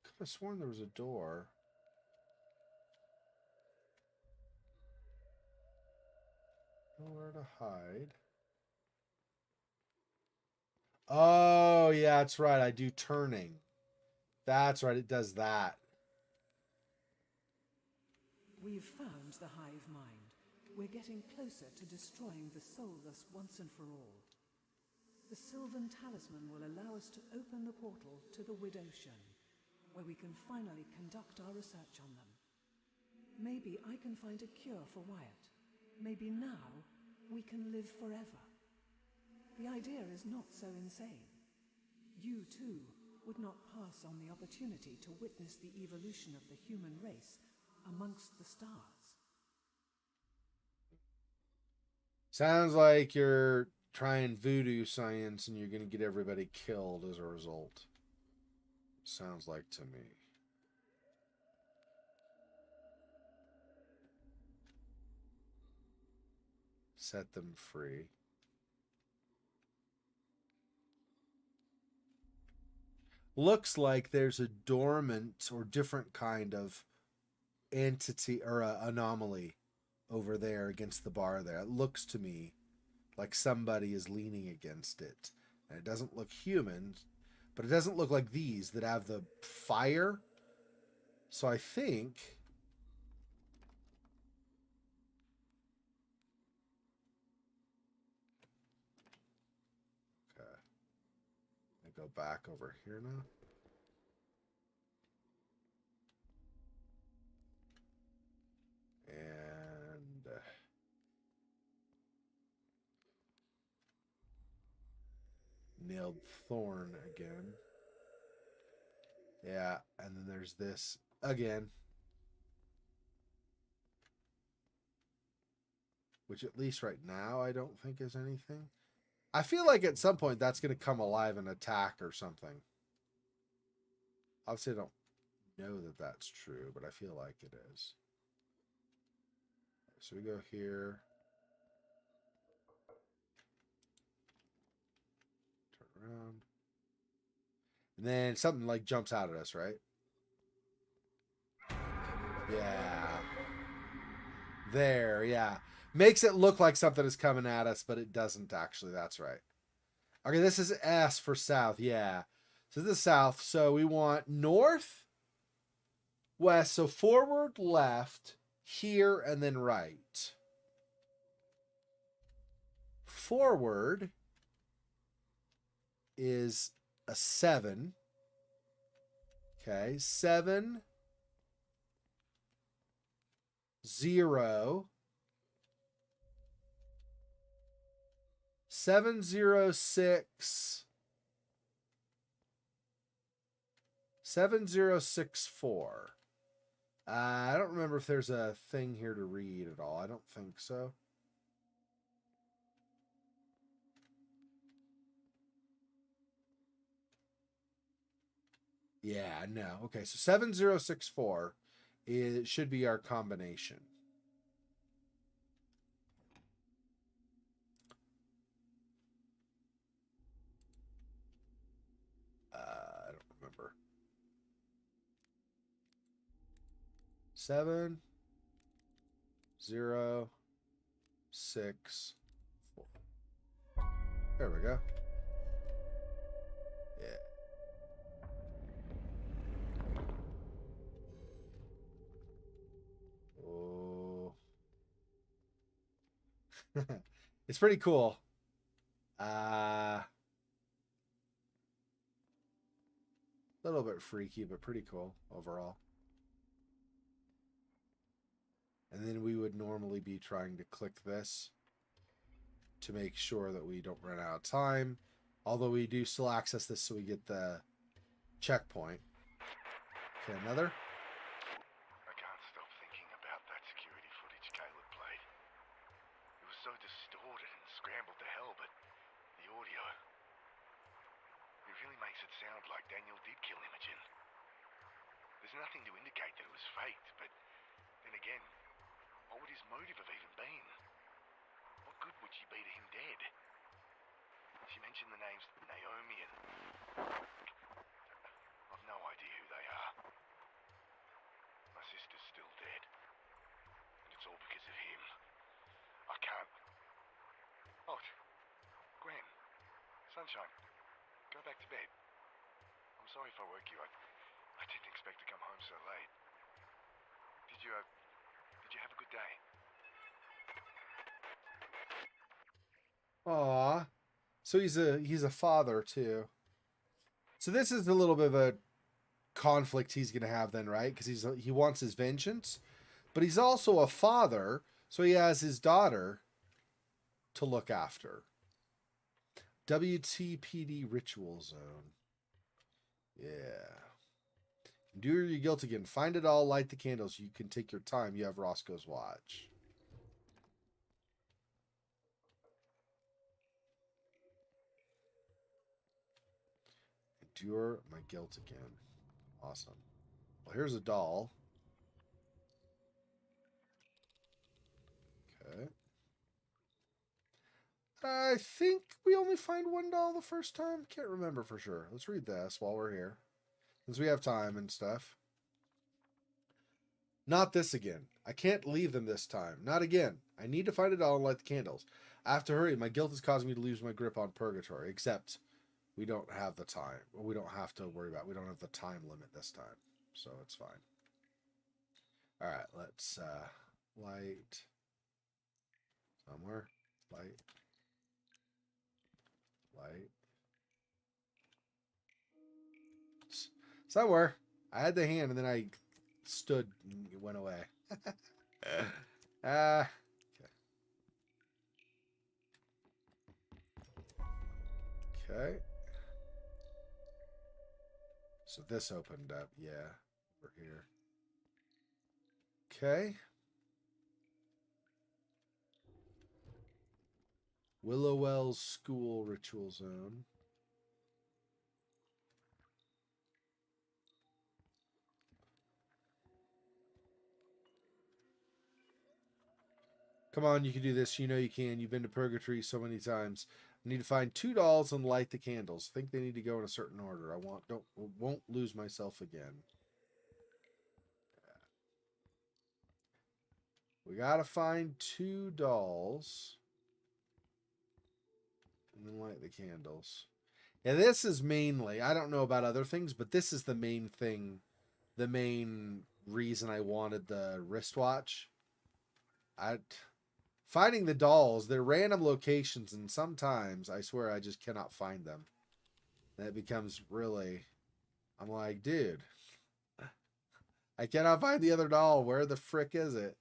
S1: Could have sworn there was a door. Nowhere to hide. Oh, yeah, that's right. I do turning. That's right. It does that.
S8: We've found the hive mind. We're getting closer to destroying the soulless once and for all. The Sylvan Talisman will allow us to open the portal to the Widocean, where we can finally conduct our research on them. Maybe I can find a cure for Wyatt. Maybe now we can live forever. The idea is not so insane. You, too, would not pass on the opportunity to witness the evolution of the human race amongst the stars.
S1: Sounds like you're trying voodoo science and you're going to get everybody killed as a result. Sounds like to me. Set them free. Looks like there's a dormant or different kind of entity or anomaly over there against the bar there. It looks to me like somebody is leaning against it. And it doesn't look human, but it doesn't look like these that have the fire. So I think... Okay. I go back over here now. And... nailed Thorn again. Yeah, and then there's this again. Which at least right now I don't think is anything. I feel like at some point that's going to come alive and attack or something. Obviously I don't know that that's true, but I feel like it is. So we go here. Turn around. And then something like jumps out at us, right? Yeah. There, yeah. Makes it look like something is coming at us, but it doesn't actually. That's right. Okay, this is S for south. Yeah. So this is south. So we want north, west. So forward, left, here, and then right. Forward is a 7. Okay, 7, 0, 706, 7064. I don't remember if there's a thing here to read at all. I don't think so. Yeah, no. Okay, so 7064 should be our combination. I don't remember. 7 0 6 4. There we go. Yeah. Oh. It's pretty cool. A little bit freaky, but pretty cool overall. And then we would normally be trying to click this to make sure that we don't run out of time. Although we do still access this so we get the checkpoint. Okay, another.
S7: I can't stop thinking about that security footage Caleb played. It was so distorted and scrambled to hell, but the audio... It really makes it sound like Daniel did kill Imogen. There's nothing to indicate that it was faked, but then again, what would his motive have even been? What good would she be to him dead? She mentioned the names Naomi and... I've no idea who they are. My sister's still dead. And it's all because of him. I can't... Oh, Gwen. Sunshine. Go back to bed. I'm sorry if I woke you. I didn't expect to come home so late. Did you have a good day?
S1: Aw. So he's a father too. So this is a little bit of a conflict he's gonna have then, right? Because he wants his vengeance, but he's also a father, so he has his daughter to look after. WTPD Ritual Zone. Yeah. Endure your guilt again. Find it all, light the candles. You can take your time. You have Roscoe's watch. Endure my guilt again. Awesome. Well, here's a doll. Okay. I think we only find one doll the first time. Can't remember for sure. Let's read this while we're here, since we have time and stuff. Not this again. I can't leave them this time. Not again. I need to find a doll and light the candles. I have to hurry. My guilt is causing me to lose my grip on purgatory. Except we don't have the time. We don't have to worry about it. We don't have the time limit this time. So it's fine. All right. Let's light somewhere. Light. Somewhere. I had the hand and then I stood and it went away. Okay. Okay. So this opened up. Yeah. We're here. Okay. Willowell's School Ritual Zone. Come on, you can do this. You know you can. You've been to Purgatory so many times. I need to find 2 dolls and light the candles. I think they need to go in a certain order. Won't lose myself again. We gotta find 2 dolls. And then light the candles. Yeah, this is mainly, I don't know about other things, but this is the main thing. The main reason I wanted the wristwatch. Finding the dolls, they're random locations, and sometimes I swear I just cannot find them. And it becomes really, I'm like, dude, I cannot find the other doll. Where the frick is it?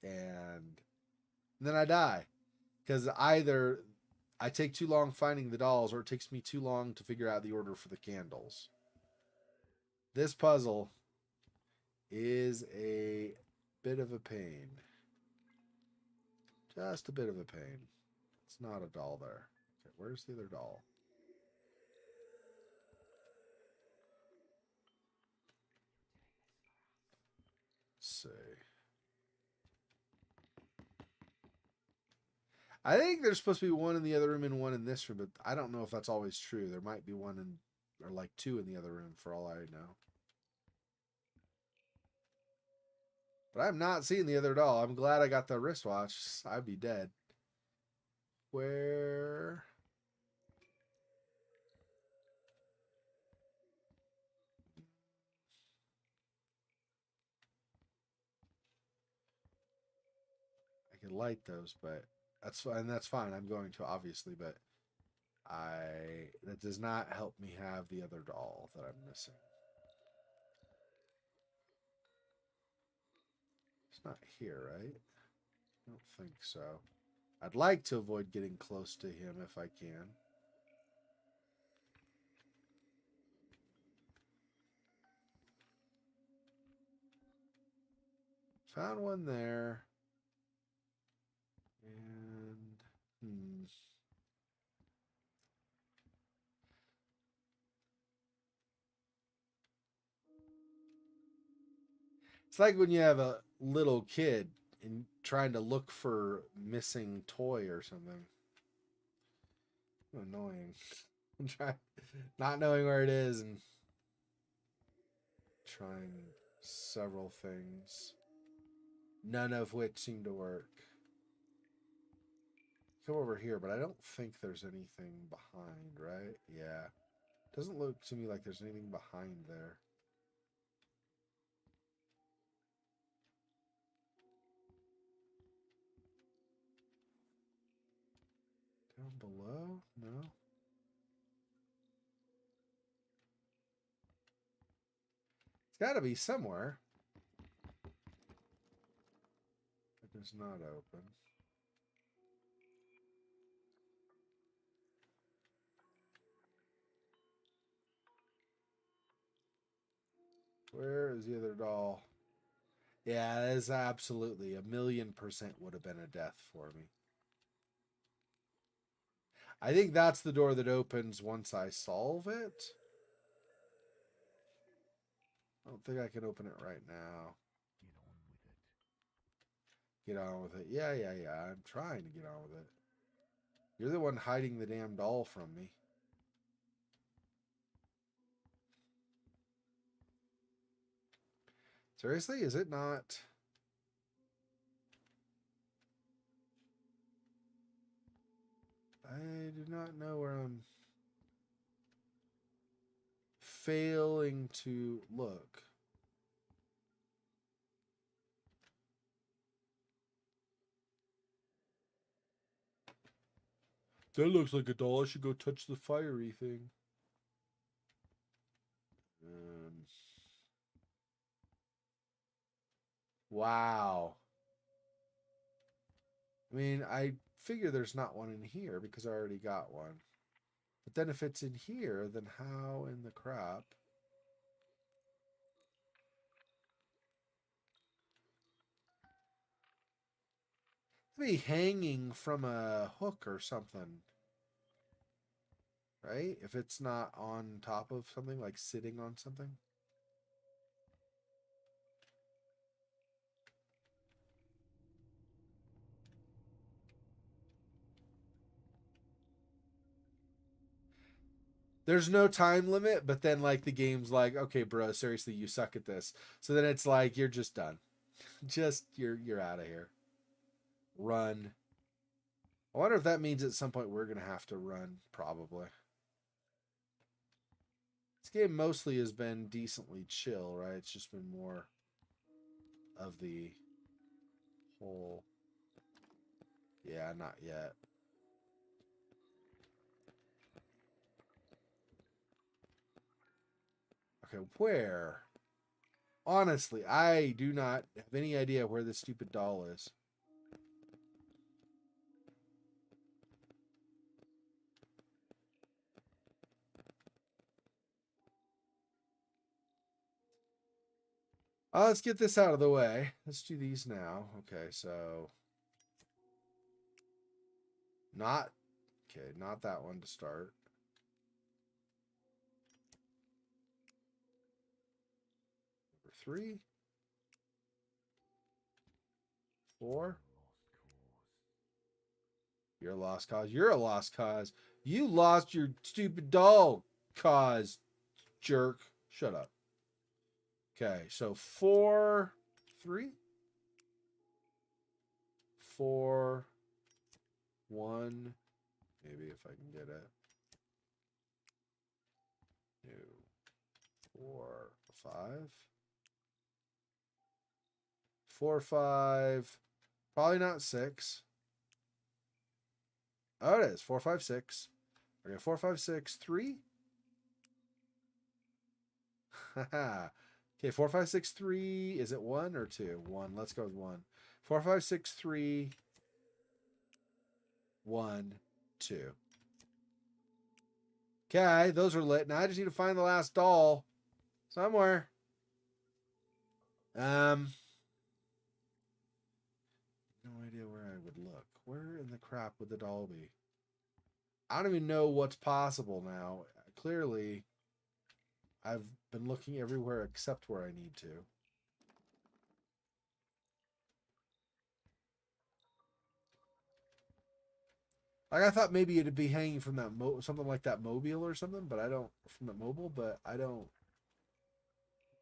S1: And then I die. Because either I take too long finding the dolls, or it takes me too long to figure out the order for the candles. This puzzle is a bit of a pain. Just a bit of a pain. It's not a doll there. Okay, where's the other doll? Let's see. I think there's supposed to be one in the other room and one in this room, but I don't know if that's always true. There might be one in, or like 2 in the other room for all I know. But I'm not seeing the other doll. I'm glad I got the wristwatch. I'd be dead. Where? I can light those, but that's fine. That's fine. I'm going to, obviously, but that does not help me have the other doll that I'm missing. It's not here, right? I don't think so. I'd like to avoid getting close to him if I can. Found one there. And it's like when you have a little kid and trying to look for missing toy or something. Annoying. I'm trying, not knowing where it is and trying several things, none of which seem to work. Come over here, but I don't think there's anything behind, right? Yeah. Doesn't look to me like there's anything behind there. Down below? No. It's got to be somewhere. It does not open. Where is the other doll? Yeah, that is absolutely 1,000,000% would have been a death for me. I think that's the door that opens once I solve it. I don't think I can open it right now. Get on with it. Yeah. I'm trying to get on with it. You're the one hiding the damn doll from me. Seriously? Is it not? I do not know where I'm failing to look. That looks like a doll. I should go touch the fiery thing. Wow. I mean, I figure there's not one in here because I already got one. But then if it's in here, then how in the crap? It'd be hanging from a hook or something. Right? If it's not on top of something, like sitting on something. There's no time limit, but then like the game's like, okay, bro, seriously, you suck at this. So then it's like you're just done. Just you're out of here. Run. I wonder if that means at some point we're gonna have to run, probably. This game mostly has been decently chill, right? It's just been more of the whole. Yeah, not yet. Okay, where? Honestly, I do not have any idea where this stupid doll is. Let's get this out of the way. Let's do these now. Okay, so not that one to start. Number 3, 4. You're a lost cause. You're a lost cause. You lost your stupid doll cause, jerk. Shut up. Okay, so 4, 3. 4, 1. Maybe if I can get it. 2, 4, 5. 4, 5. Probably not 6. Oh, it is 4, 5, 6. Okay, 4, 5, 6, 3. Haha. Okay, 4, 5, 6, 3. Is it 1 or 2? 1. Let's go with 1. 4, 5, 6, 3. 1, 2. Okay, those are lit. Now I just need to find the last doll somewhere. No idea where I would look. Where in the crap would the doll be? I don't even know what's possible now. Clearly, I've been looking everywhere except where I need to. Like I thought maybe it'd be hanging from that something like that mobile or something, but I don't from the mobile, but I don't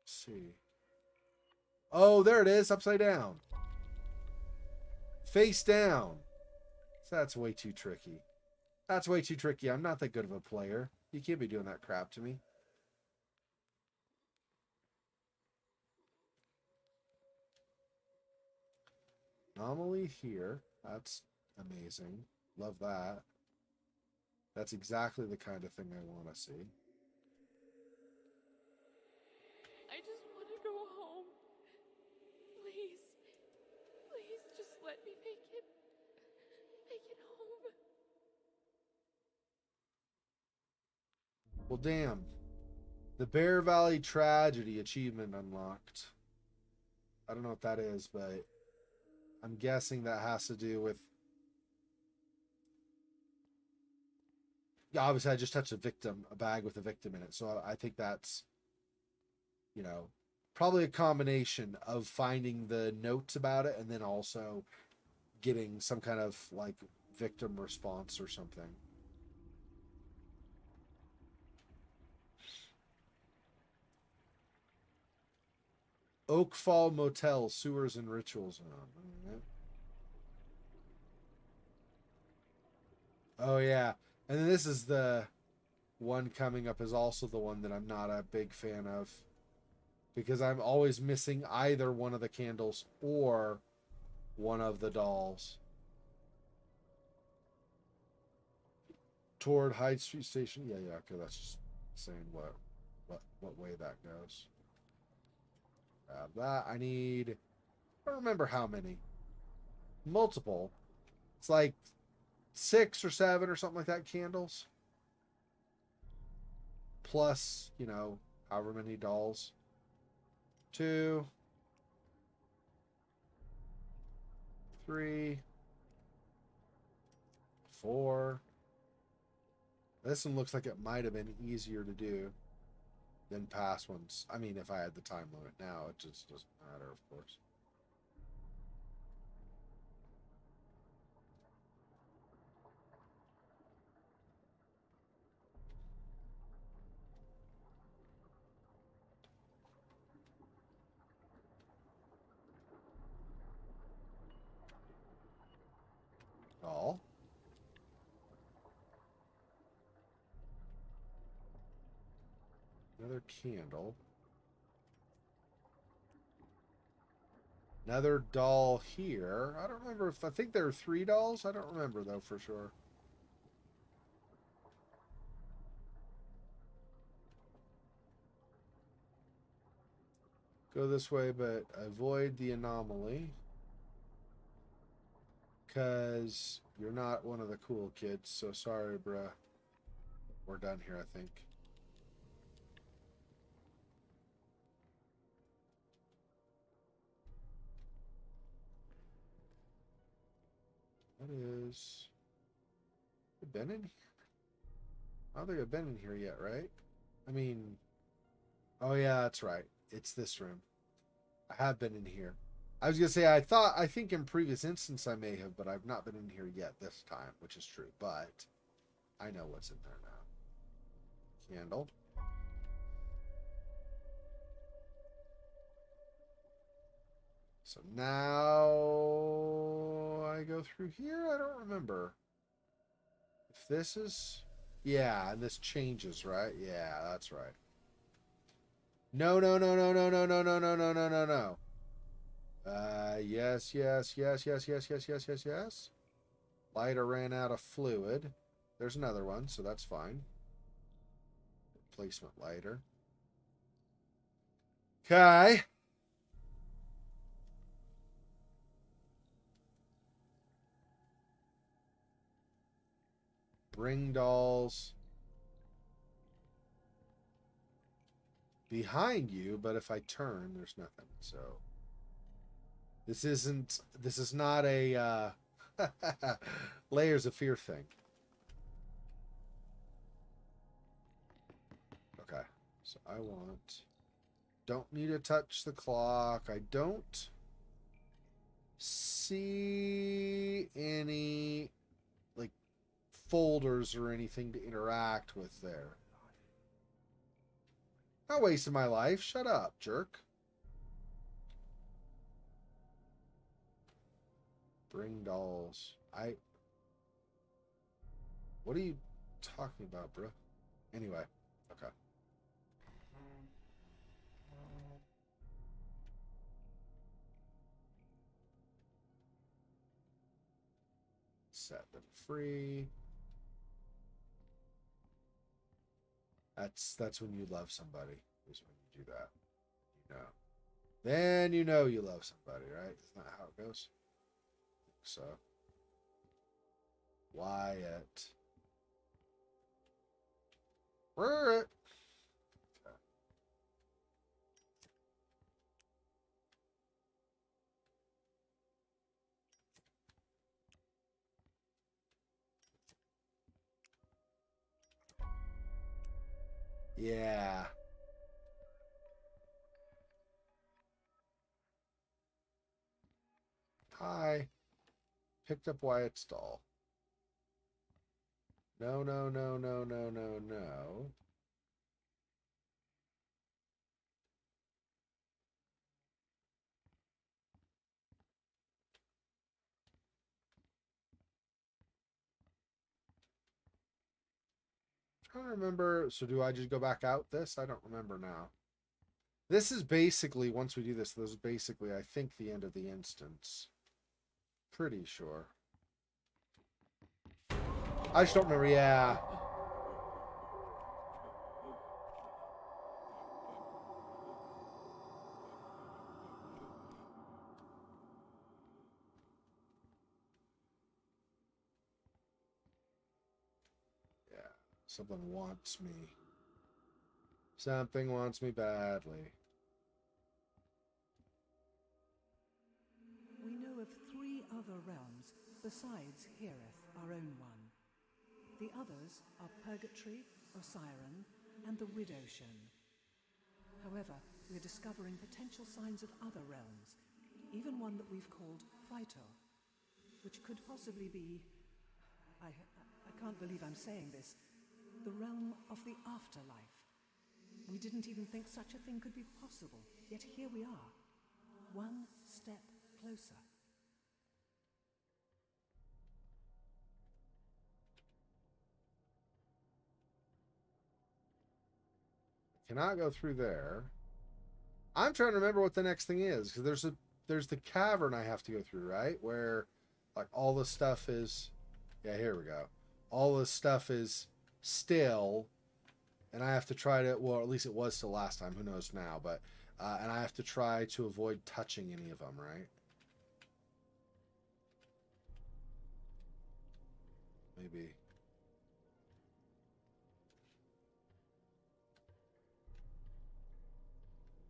S1: see. Oh, there it is, upside down. Face down. That's way too tricky. That's way too tricky. I'm not that good of a player. You can't be doing that crap to me. Anomaly here. That's amazing. Love that. That's exactly the kind of thing I want to see.
S2: I just want to go home. Please. Please just let me make it home.
S1: Well, damn. The Bear Valley Tragedy achievement unlocked. I don't know what that is, but I'm guessing that has to do with... Yeah, obviously I just touched a bag with a victim in it. So I think that's, you know, probably a combination of finding the notes about it and then also getting some kind of like victim response or something. Oakfall Motel, Sewers and Rituals. Oh, yeah. And then this is the one coming up is also the one that I'm not a big fan of. Because I'm always missing either one of the candles or one of the dolls. Toward Hyde Street Station. Yeah, okay, that's just saying what way that goes. That I need... I don't remember how many. Multiple. It's like 6 or 7 or something like that candles. Plus, you know, however many dolls. 2, 3, 4. This one looks like it might have been easier to do than past ones. I mean, if I had the time limit now, it just doesn't matter, of course. All. Another candle. Another doll here. I don't remember if I think there are 3 dolls. I don't remember though for sure. Go this way, but avoid the anomaly. Because you're not one of the cool kids, so sorry, bruh. We're done here, I think. What is... I've been in here? I don't think I've been in here yet, right? I mean... Oh yeah, that's right. It's this room. I have been in here. I was going to say, I think in previous instance I may have, but I've not been in here yet this time, which is true. But I know what's in there now. Candle. So now I go through here? I don't remember. If this is... Yeah, and this changes, right? Yeah, that's right. No, no, no, no, no, no, no, no, no, no, no, no, no. Yes, yes, yes, yes, yes, yes, yes, yes, yes. Lighter ran out of fluid. There's another one, so that's fine. Replacement lighter. Okay. Bring dolls behind you, but if I turn, there's nothing. So this is not a layers of fear thing. Okay. So I don't need to touch the clock. I don't see any like folders or anything to interact with there. Not wasting my life. Shut up, jerk. Bring dolls. What are you talking about, bro? Anyway, okay. Set them free. That's when you love somebody. Is when you do that. You know. Then you know you love somebody, right? Isn't that how it goes? So. Wyatt. Where it? Okay. Yeah. Hi. Picked up Wyatt's doll. No, no, no, no, no, no, no. I'm trying to remember. So do I just go back out this? I don't remember now. This is basically, once we do this is basically, I think, the end of the instance. Pretty sure. I just don't remember, yeah. Yeah. Something wants me. Something wants me badly.
S8: We know of 3 other realms besides Hereth, our own one. The others are Purgatory, Osiren, and the Widowshen. However, we're discovering potential signs of other realms, even one that we've called Phyto, which could possibly be... I can't believe I'm saying this. The realm of the afterlife. We didn't even think such a thing could be possible, yet here we are, one step closer.
S1: Cannot go through there. I'm trying to remember what the next thing is, because there's the cavern I have to go through, right? Where like all the stuff is... Yeah, here we go. All the stuff is still, and I have to try to... Well, at least it was still last time. Who knows now? But and I have to try to avoid touching any of them, right? Maybe.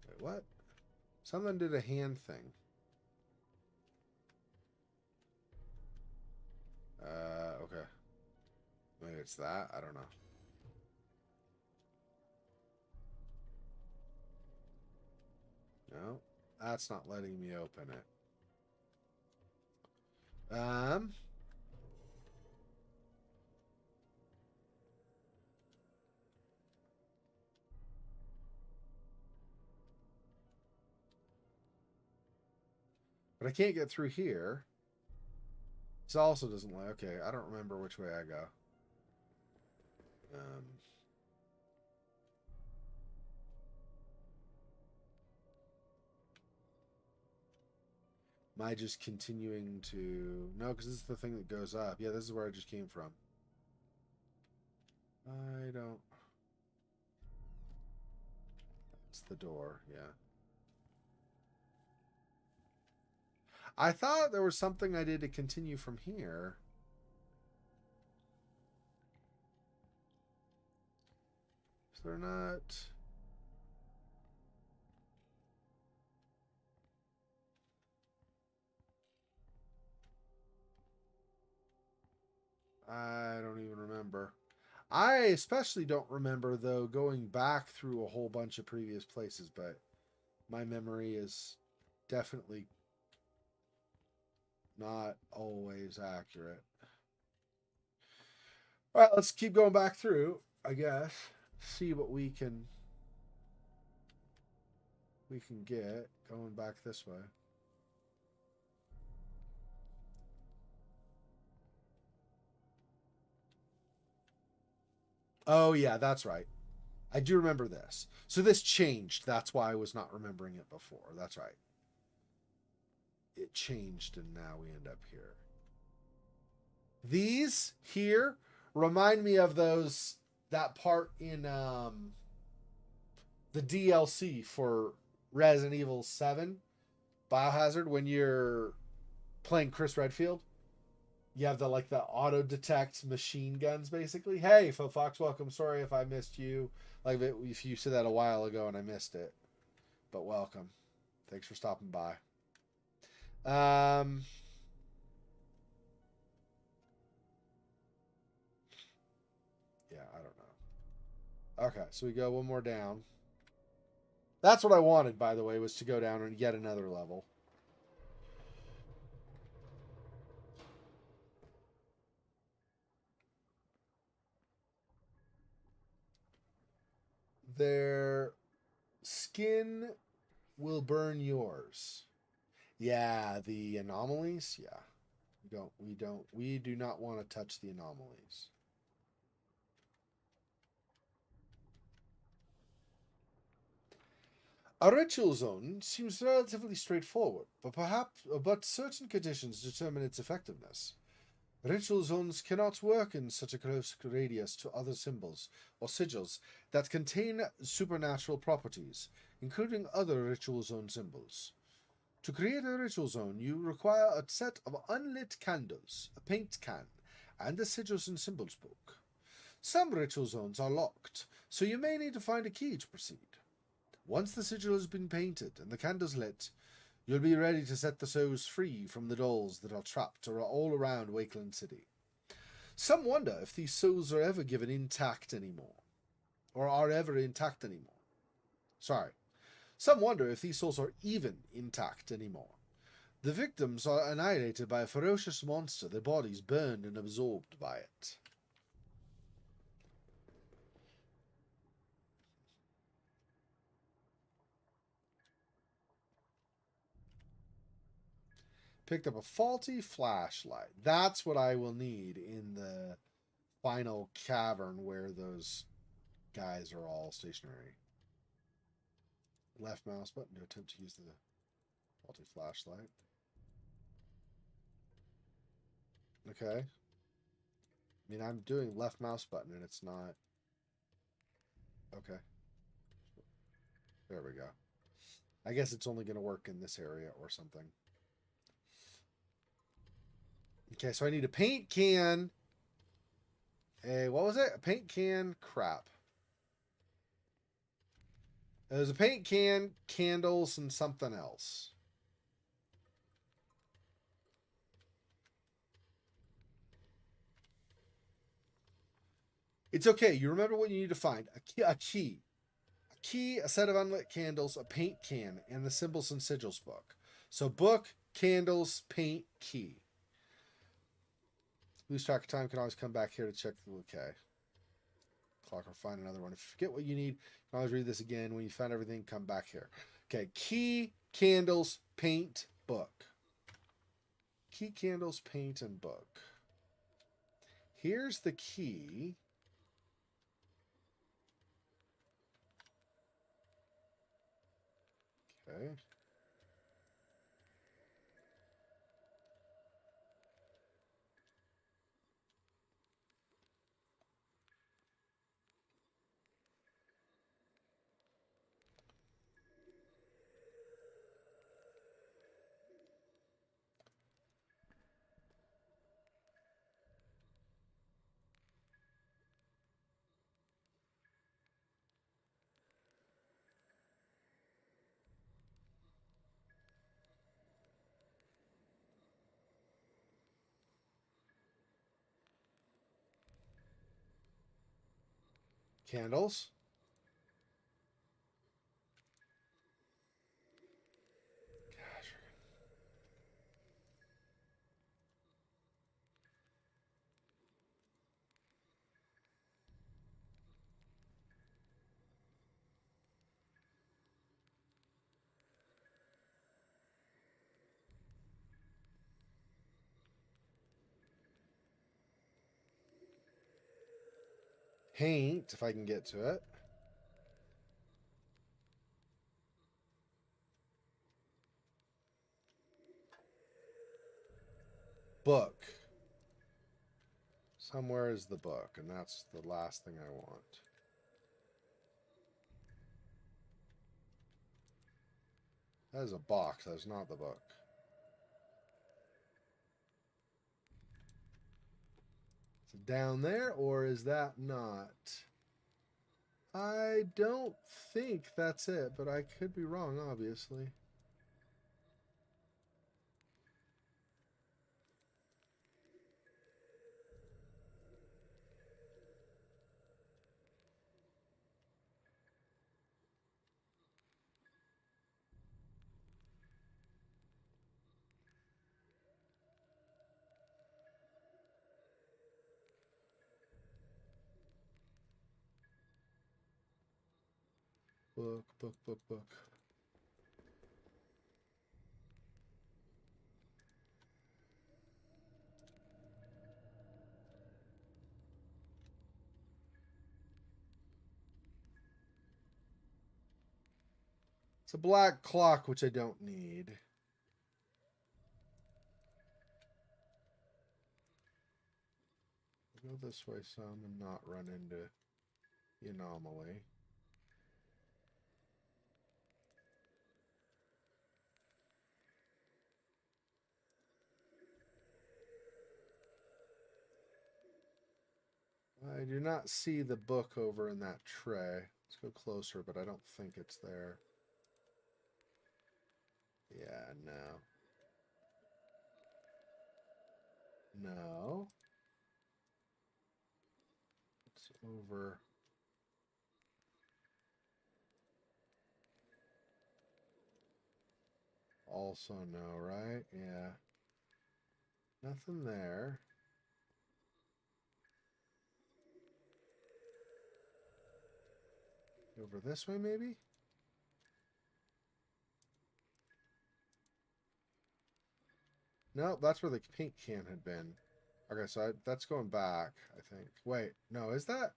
S1: Wait, what? Something did a hand thing. Okay. Maybe it's that. I don't know. No, that's not letting me open it. But I can't get through here. This also doesn't like. Okay, I don't remember which way I go. Am I just continuing to... No, because this is the thing that goes up. Yeah, this is where I just came from. I don't... That's the door, yeah. I thought there was something I did to continue from here. Is there not... I don't even remember. I especially don't remember, though, going back through a whole bunch of previous places, but my memory is definitely not always accurate. All right, let's keep going back through, I guess. See what we can get going back this way. Oh, yeah, that's right. I do remember this. So this changed. That's why I was not remembering it before. That's right. It changed, and now we end up here. These here remind me of that part in the DLC for Resident Evil 7 Biohazard when you're playing Chris Redfield. You have the auto detect machine guns, basically. Hey, Fox, welcome. Sorry if I missed you. Like if you said that a while ago and I missed it, but welcome. Thanks for stopping by. Yeah, I don't know. Okay, so we go one more down. That's what I wanted, by the way, was to go down and get another level. Their skin will burn yours. Yeah, the anomalies. Yeah, we do not want to touch the anomalies. A ritual zone seems relatively straightforward, but certain conditions determine its effectiveness. Ritual zones cannot work in such a close radius to other symbols or sigils that contain supernatural properties, including other ritual zone symbols. To create a ritual zone, you require a set of unlit candles, a paint can, and a sigils and symbols book. Some ritual zones are locked, so you may need to find a key to proceed. Once the sigil has been painted and the candles lit, you'll be ready to set the souls free from the dolls that are trapped all around Wakeland City. Some wonder if these souls are ever given intact anymore. Or are ever intact anymore. Sorry. Some wonder if these souls are even intact anymore. The victims are annihilated by a ferocious monster, their bodies burned and absorbed by it. Picked up a faulty flashlight. That's what I will need in the final cavern where those guys are all stationary. Left mouse button to attempt to use the faulty flashlight. Okay. I mean, I'm doing left mouse button and it's not. Okay. There we go. I guess it's only going to work in this area or something. Okay, so I need a paint can. What was it? A paint can? Crap. There's a paint can, candles, and something else. It's okay. You remember what you need to find. A key. A key, a set of unlit candles, a paint can, and the symbols and sigils book. So book, candles, paint, key. Lose track of time, can always come back here to check the okay. Clock or find another one. If you forget what you need, you can always read this again. When you find everything, come back here. Okay, key, candles, paint, book. key, candles, paint, and book. Here's the key. Okay. Candles. Gosh. Paint, if I can get to it. Book. Somewhere is the book, and that's the last thing I want. That is a box. That's not the book. Is it down there, or is that not? I don't think that's it, but I could be wrong, obviously. Book, book, book, book. It's a black clock, which I don't need. Go this way some and not run into the anomaly. I do not see the book over in that tray. Let's go closer, but I don't think it's there. Yeah, no. No. It's over. Also no, right? Yeah. Nothing there. Over this way, maybe? No, that's where the paint can had been. Okay, so that's going back, I think. Wait, no, is that?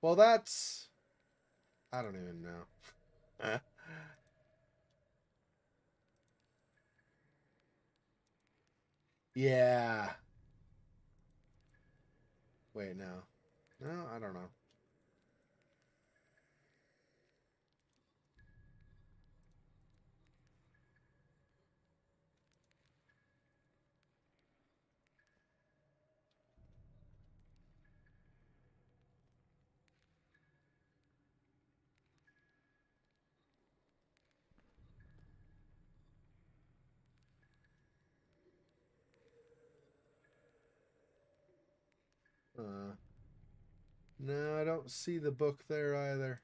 S1: Well, that's... I don't even know. Yeah. Wait, no. No, I don't know. No, I don't see the book there either.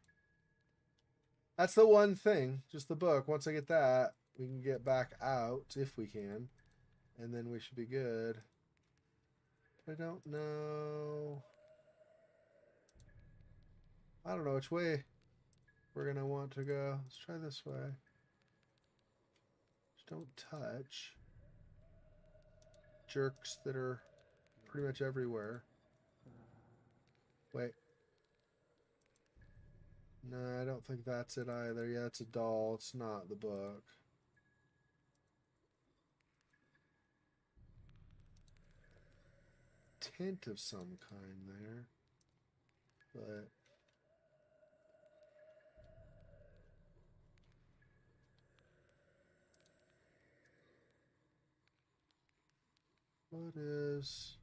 S1: That's the one thing, just the book. Once I get that, we can get back out, if we can. And then we should be good. I don't know. I don't know which way we're going to want to go. Let's try this way. Just don't touch. jerks that are pretty much everywhere. Wait. No, I don't think that's it either. Yeah, it's a doll. It's not the book. Tint of some kind there. But what is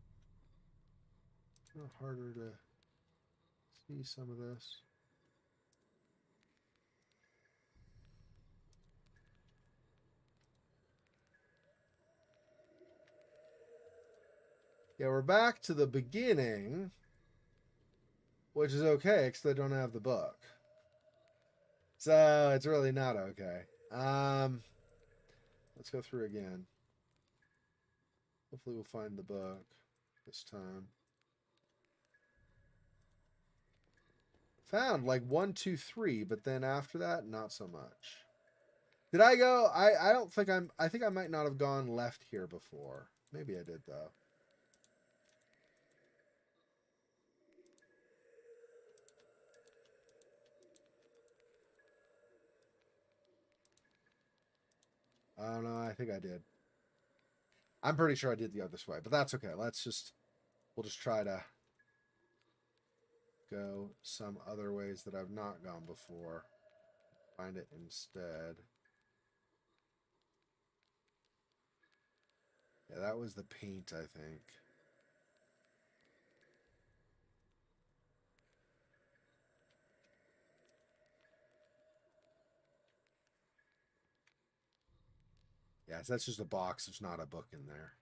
S1: harder to see some of this? Yeah, we're back to the beginning, which is okay because they don't have the book. So it's really not okay. Let's go through again. Hopefully we'll find the book this time. Found like 1, 2, 3, but then after that, not so much. Did I go? I don't think I think I might not have gone left here before. Maybe I did though. I don't know. I think I did. I'm pretty sure I did the other way, but that's okay. We'll just try to go some other ways that I've not gone before. Find it instead. Yeah, that was the paint, I think. Yes, that's just a box. There's not a book in there.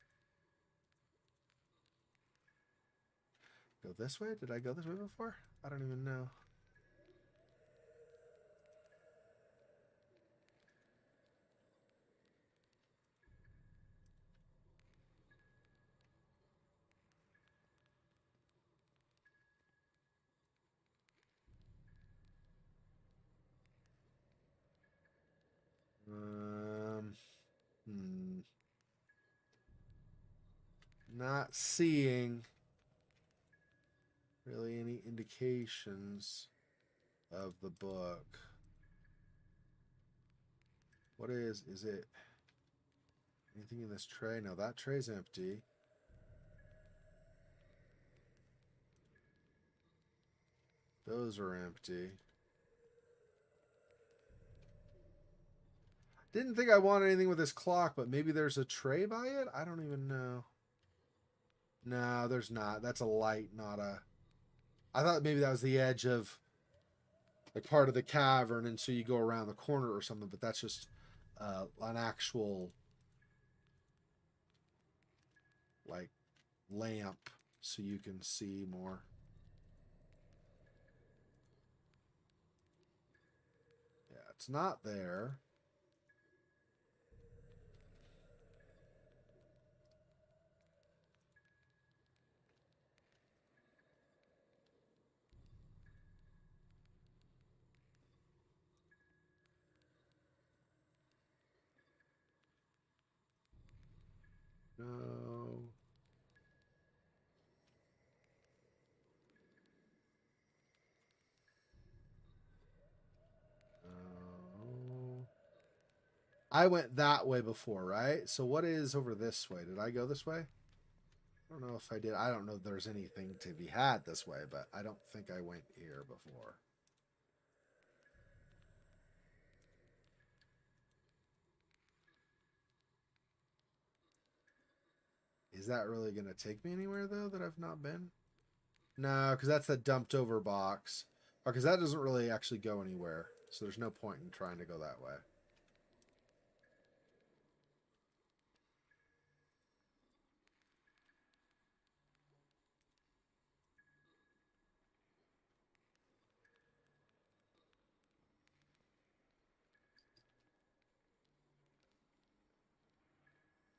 S1: Go this way? Did I go this way before? I don't even know. Not seeing really any indications of the book. What is it anything in this tray? No, that tray's empty. Those are empty. Didn't think I wanted anything with this clock, but maybe there's a tray by it? I don't even know. No, there's not. That's a light, not a... I thought maybe that was the edge of like part of the cavern, and so you go around the corner or something, but that's just an actual like lamp so you can see more. Yeah, it's not there. No. No. I went that way before, right? So what is over this way? Did I go this way? I don't know if I did. I don't know if there's anything to be had this way, but I don't think I went here before. Is that really going to take me anywhere, though, that I've not been? No, because that's the dumped over box. Because that doesn't really actually go anywhere. So there's no point in trying to go that way.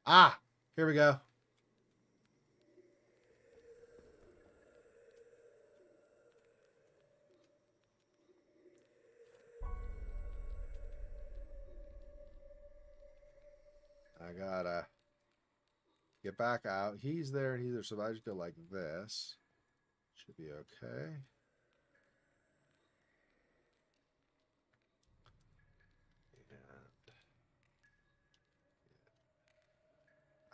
S1: Ah! Here we go. I gotta Get back out. He's there and he's there. So if I just go like this, should be okay. And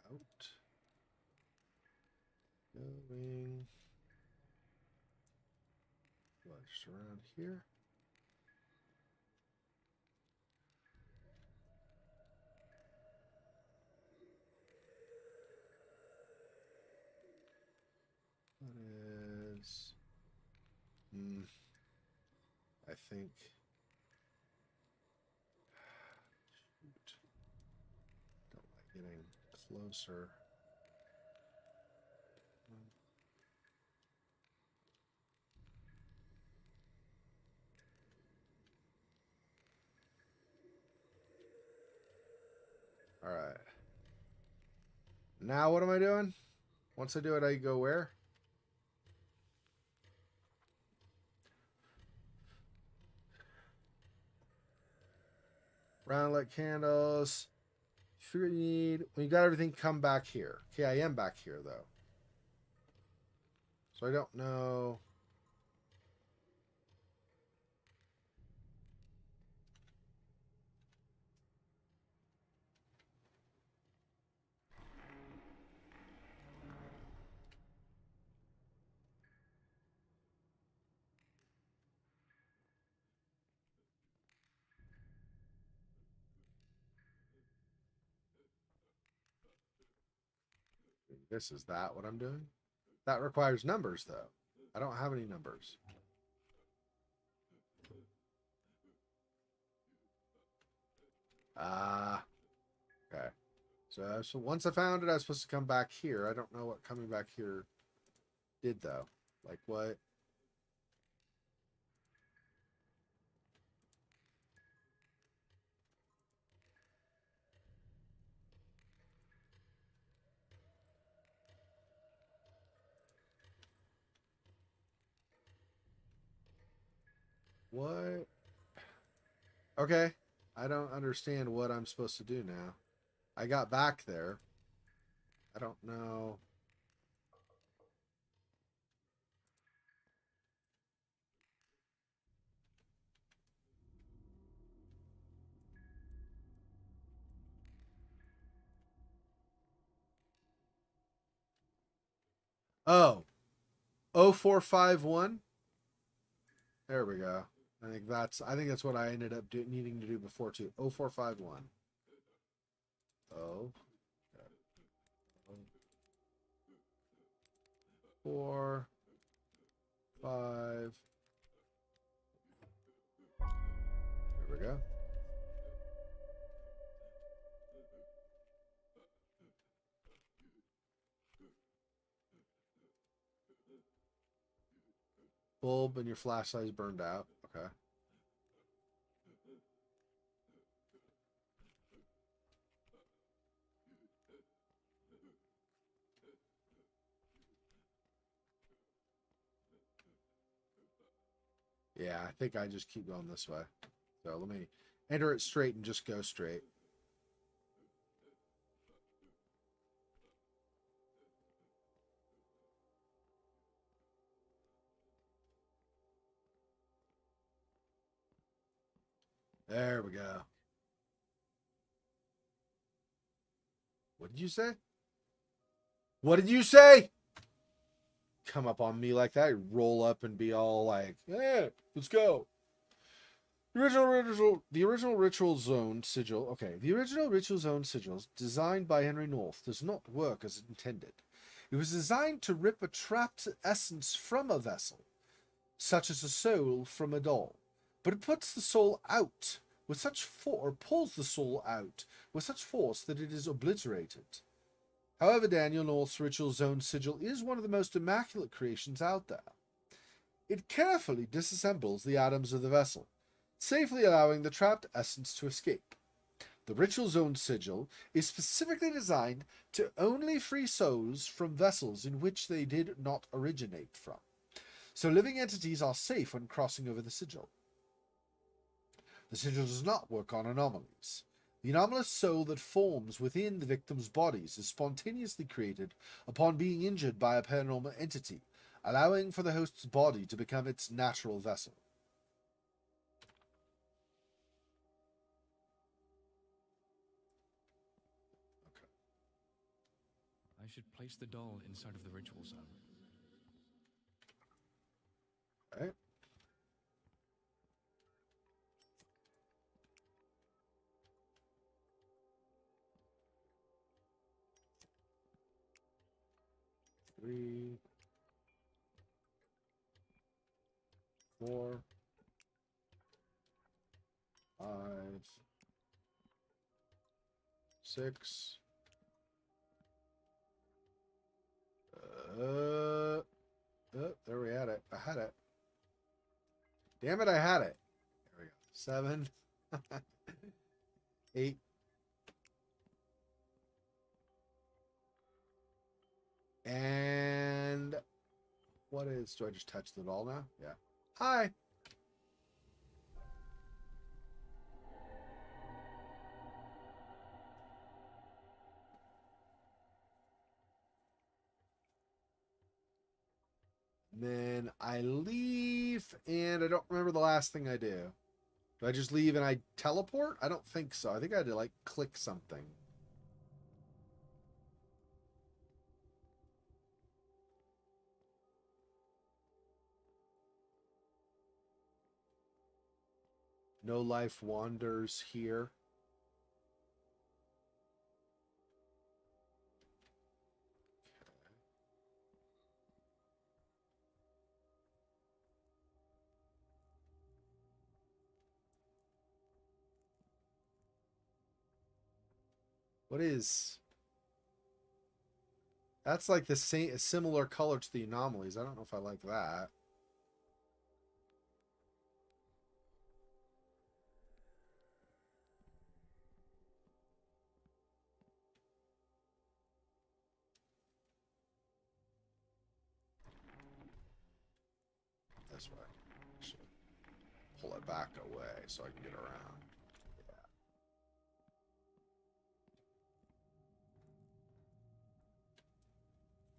S1: out. Going. Just around here. That is. I think. Shoot. Don't like getting closer. All right. Now what am I doing? Once I do it, I go where? Round like candles. Figure you need. When you got everything, come back here. Okay, I am back here though. So I don't know. This is that what I'm doing? That requires numbers though. I don't have any numbers. Okay. So once I found it, I was supposed to come back here. I don't know what coming back here did though. Like what? What? Okay. I don't understand what I'm supposed to do now. I got back there. I don't know. Oh. 0451. There we go. I think that's what I ended up needing to do before too. 0451. Oh. Okay. 4 5. There we go. Bulb and your flashlight is burned out. Okay. Yeah, I think I just keep going this way. So let me enter it straight and just go straight. There we go. What did you say? What did you say? Come up on me like that, roll up and be all like, "Yeah, let's go." The original Ritual Zone sigil. Okay, the original Ritual Zone sigil, designed by Henry North, does not work as intended. It was designed to rip a trapped essence from a vessel, such as a soul from a doll, but it puts the soul out with such force, or pulls the soul out with such force that it is obliterated. However, Daniel North's Ritual Zone sigil is one of the most immaculate creations out there. It carefully disassembles the atoms of the vessel, safely allowing the trapped essence to escape. The Ritual Zone sigil is specifically designed to only free souls from vessels in which they did not originate from, so living entities are safe when crossing over the sigil. The sigil does not work on anomalies. The anomalous soul that forms within the victim's bodies is spontaneously created upon being injured by a paranormal entity, allowing for the host's body to become its natural vessel. Okay.
S5: I should place the doll inside of the ritual zone.
S1: Right. Three, 4, 5, 6. There we had it. I had it. Damn it, I had it. There we go. 7, 8. And what is, do I just touch the doll now? Yeah. Hi. Then I leave, and I don't remember the last thing I do. Do I just leave and I teleport? I don't think so. I think I had to, like, click something. No life wanders here. What is... That's like the same, similar color to the anomalies. I don't know if I like that. This way. Should pull it back away so I can get around. Yeah.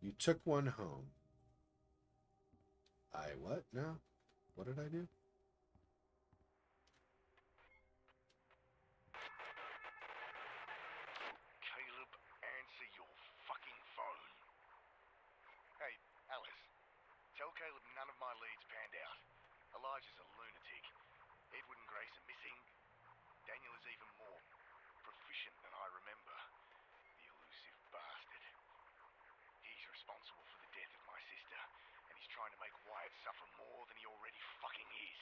S1: You took one home. I what now? What did I do?
S7: Caleb, answer your fucking phone. Hey, Alice. Tell Caleb none of my leads panned out. Elijah's a lunatic. Edward and Grace are missing. Daniel is even more proficient than I remember. The elusive bastard. He's responsible for the death of my sister, and he's trying to make Wyatt suffer more than he already fucking is.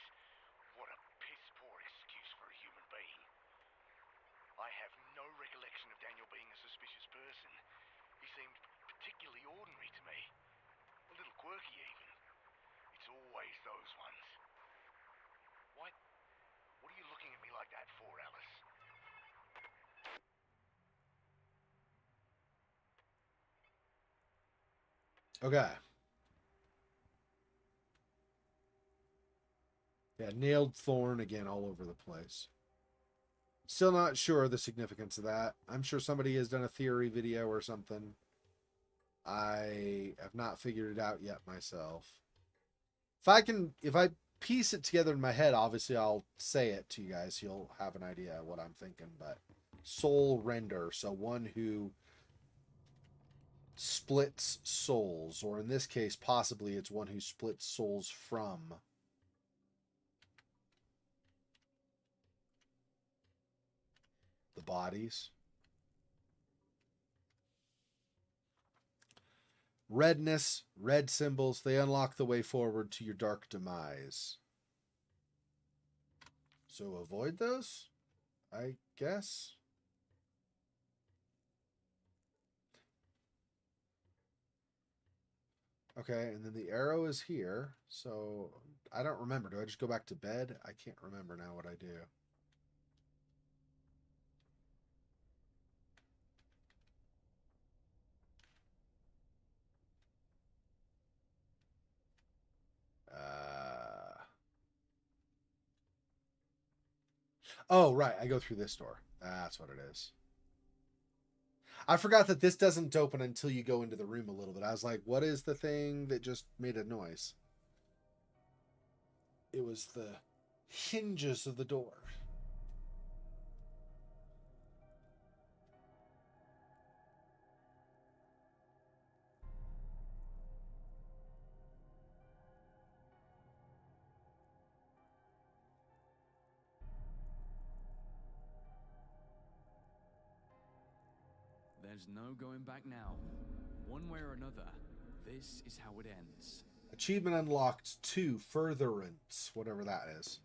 S7: What a piss-poor excuse for a human being. I have no recollection of Daniel being a suspicious person. He seemed particularly ordinary to me. A little quirky, even. It's always those ones. What are you looking at me like that for, Alice?
S1: Okay. Yeah, nailed thorn again all over the place. Still not sure of the significance of that. I'm sure somebody has done a theory video or something. I have not figured it out yet myself. If I piece it together in my head, obviously I'll say it to you guys. You'll have an idea of what I'm thinking. But soul render, so one who splits souls, or in this case, possibly it's one who splits souls from the bodies. Redness, red symbols, they unlock the way forward to your dark demise. So avoid those, I guess. Okay, and then the arrow is here. So I don't remember. Do I just go back to bed? I can't remember now what I do. Oh, right. I go through this door. That's what it is. I forgot that this doesn't open until you go into the room a little bit. I was like, what is the thing that just made a noise? It was the hinges of the door.
S5: There's no going back now. One way or another, this is how it ends.
S1: Achievement unlocked 2, furtherance, whatever that is.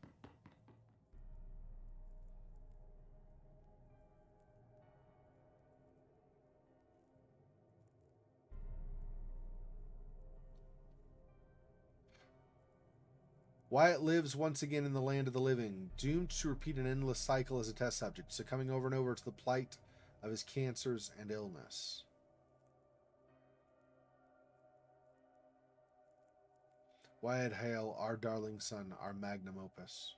S1: Wyatt lives once again in the land of the living, doomed to repeat an endless cycle as a test subject, succumbing over and over to the plight of his cancers and illness. Wyatt hail, our darling son, our magnum opus.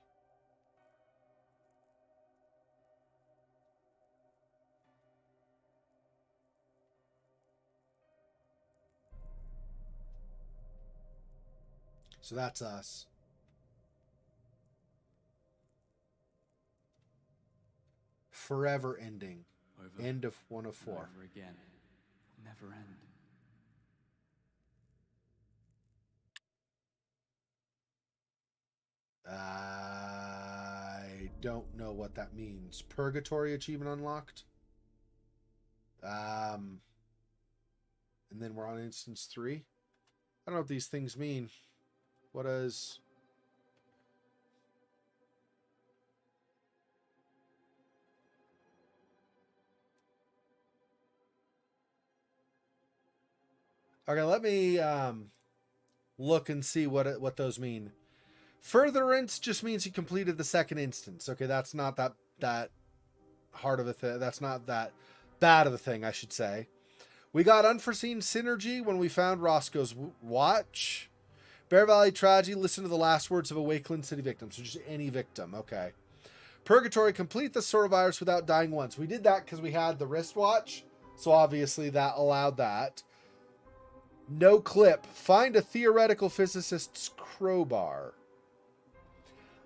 S1: So that's us. Forever ending.
S5: Over.
S1: End of 1 of 4.
S5: Over again. Never end.
S1: I don't know what that means. Purgatory achievement unlocked. And then we're on instance 3. I don't know what these things mean. What is... Okay, let me look and see what those mean. Furtherance just means you completed the second instance. Okay, that's not that hard of a thing. That's not that bad of a thing, I should say. We got unforeseen synergy when we found Roscoe's watch. Bear Valley tragedy. Listen to the last words of a Wakeland City victim. So just any victim. Okay. Purgatory. Complete the Sorrowvirus without dying once. We did that because we had the wristwatch. So obviously that allowed that. No clip. Find a theoretical physicist's crowbar.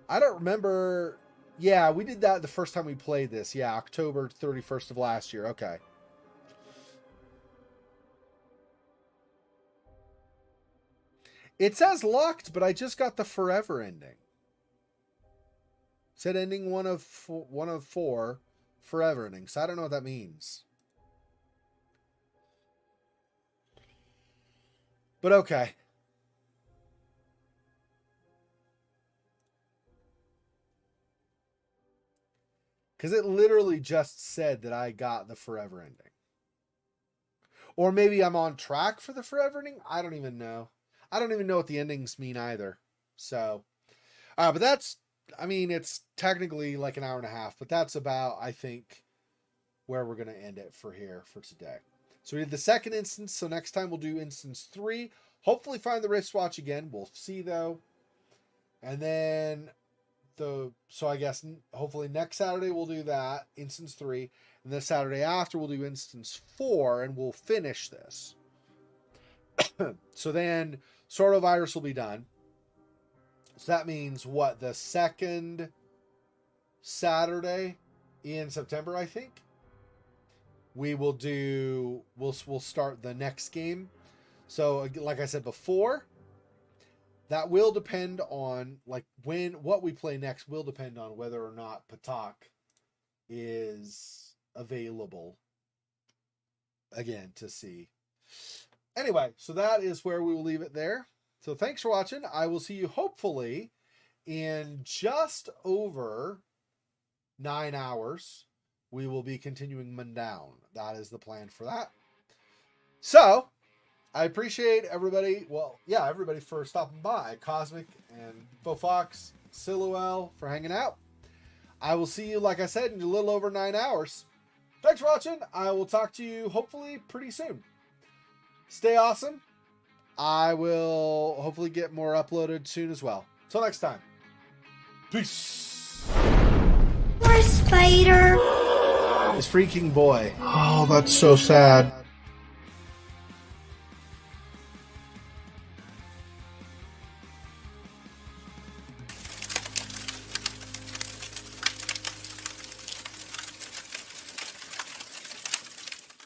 S1: I don't remember. Yeah, we did that the first time we played this. Yeah, October 31st of last year. Okay. It says locked, but I just got the forever ending. It said ending 1 of 4, forever ending. So I don't know what that means. But okay. Because it literally just said that I got the forever ending. Or maybe I'm on track for the forever ending. I don't even know. I don't even know what the endings mean either. So, but that's, I mean, it's technically like an hour and a half, but that's about, I think, where we're going to end it for here for today. So we did the second instance. So next time we'll do instance 3. Hopefully find the wristwatch again. We'll see though. And then so I guess hopefully next Saturday we'll do that, instance 3. And the Saturday after we'll do instance 4 and we'll finish this. So then Sorrowvirus will be done. So that means what? The second Saturday in September, I think. We'll start the next game. So like I said before, that will depend on what we play next will depend on whether or not Patak is available again to see. Anyway, so that is where we will leave it there. So thanks for watching. I will see you hopefully in just over 9 hours. We will be continuing Mundaun. That is the plan for that. So, I appreciate everybody. Well, yeah, everybody for stopping by. Cosmic and Fofox, Siluel for hanging out. I will see you, like I said, in a little over 9 hours. Thanks for watching. I will talk to you hopefully pretty soon. Stay awesome. I will hopefully get more uploaded soon as well. Till next time. Peace.
S9: spider.
S1: His freaking boy.
S10: Oh, that's so sad.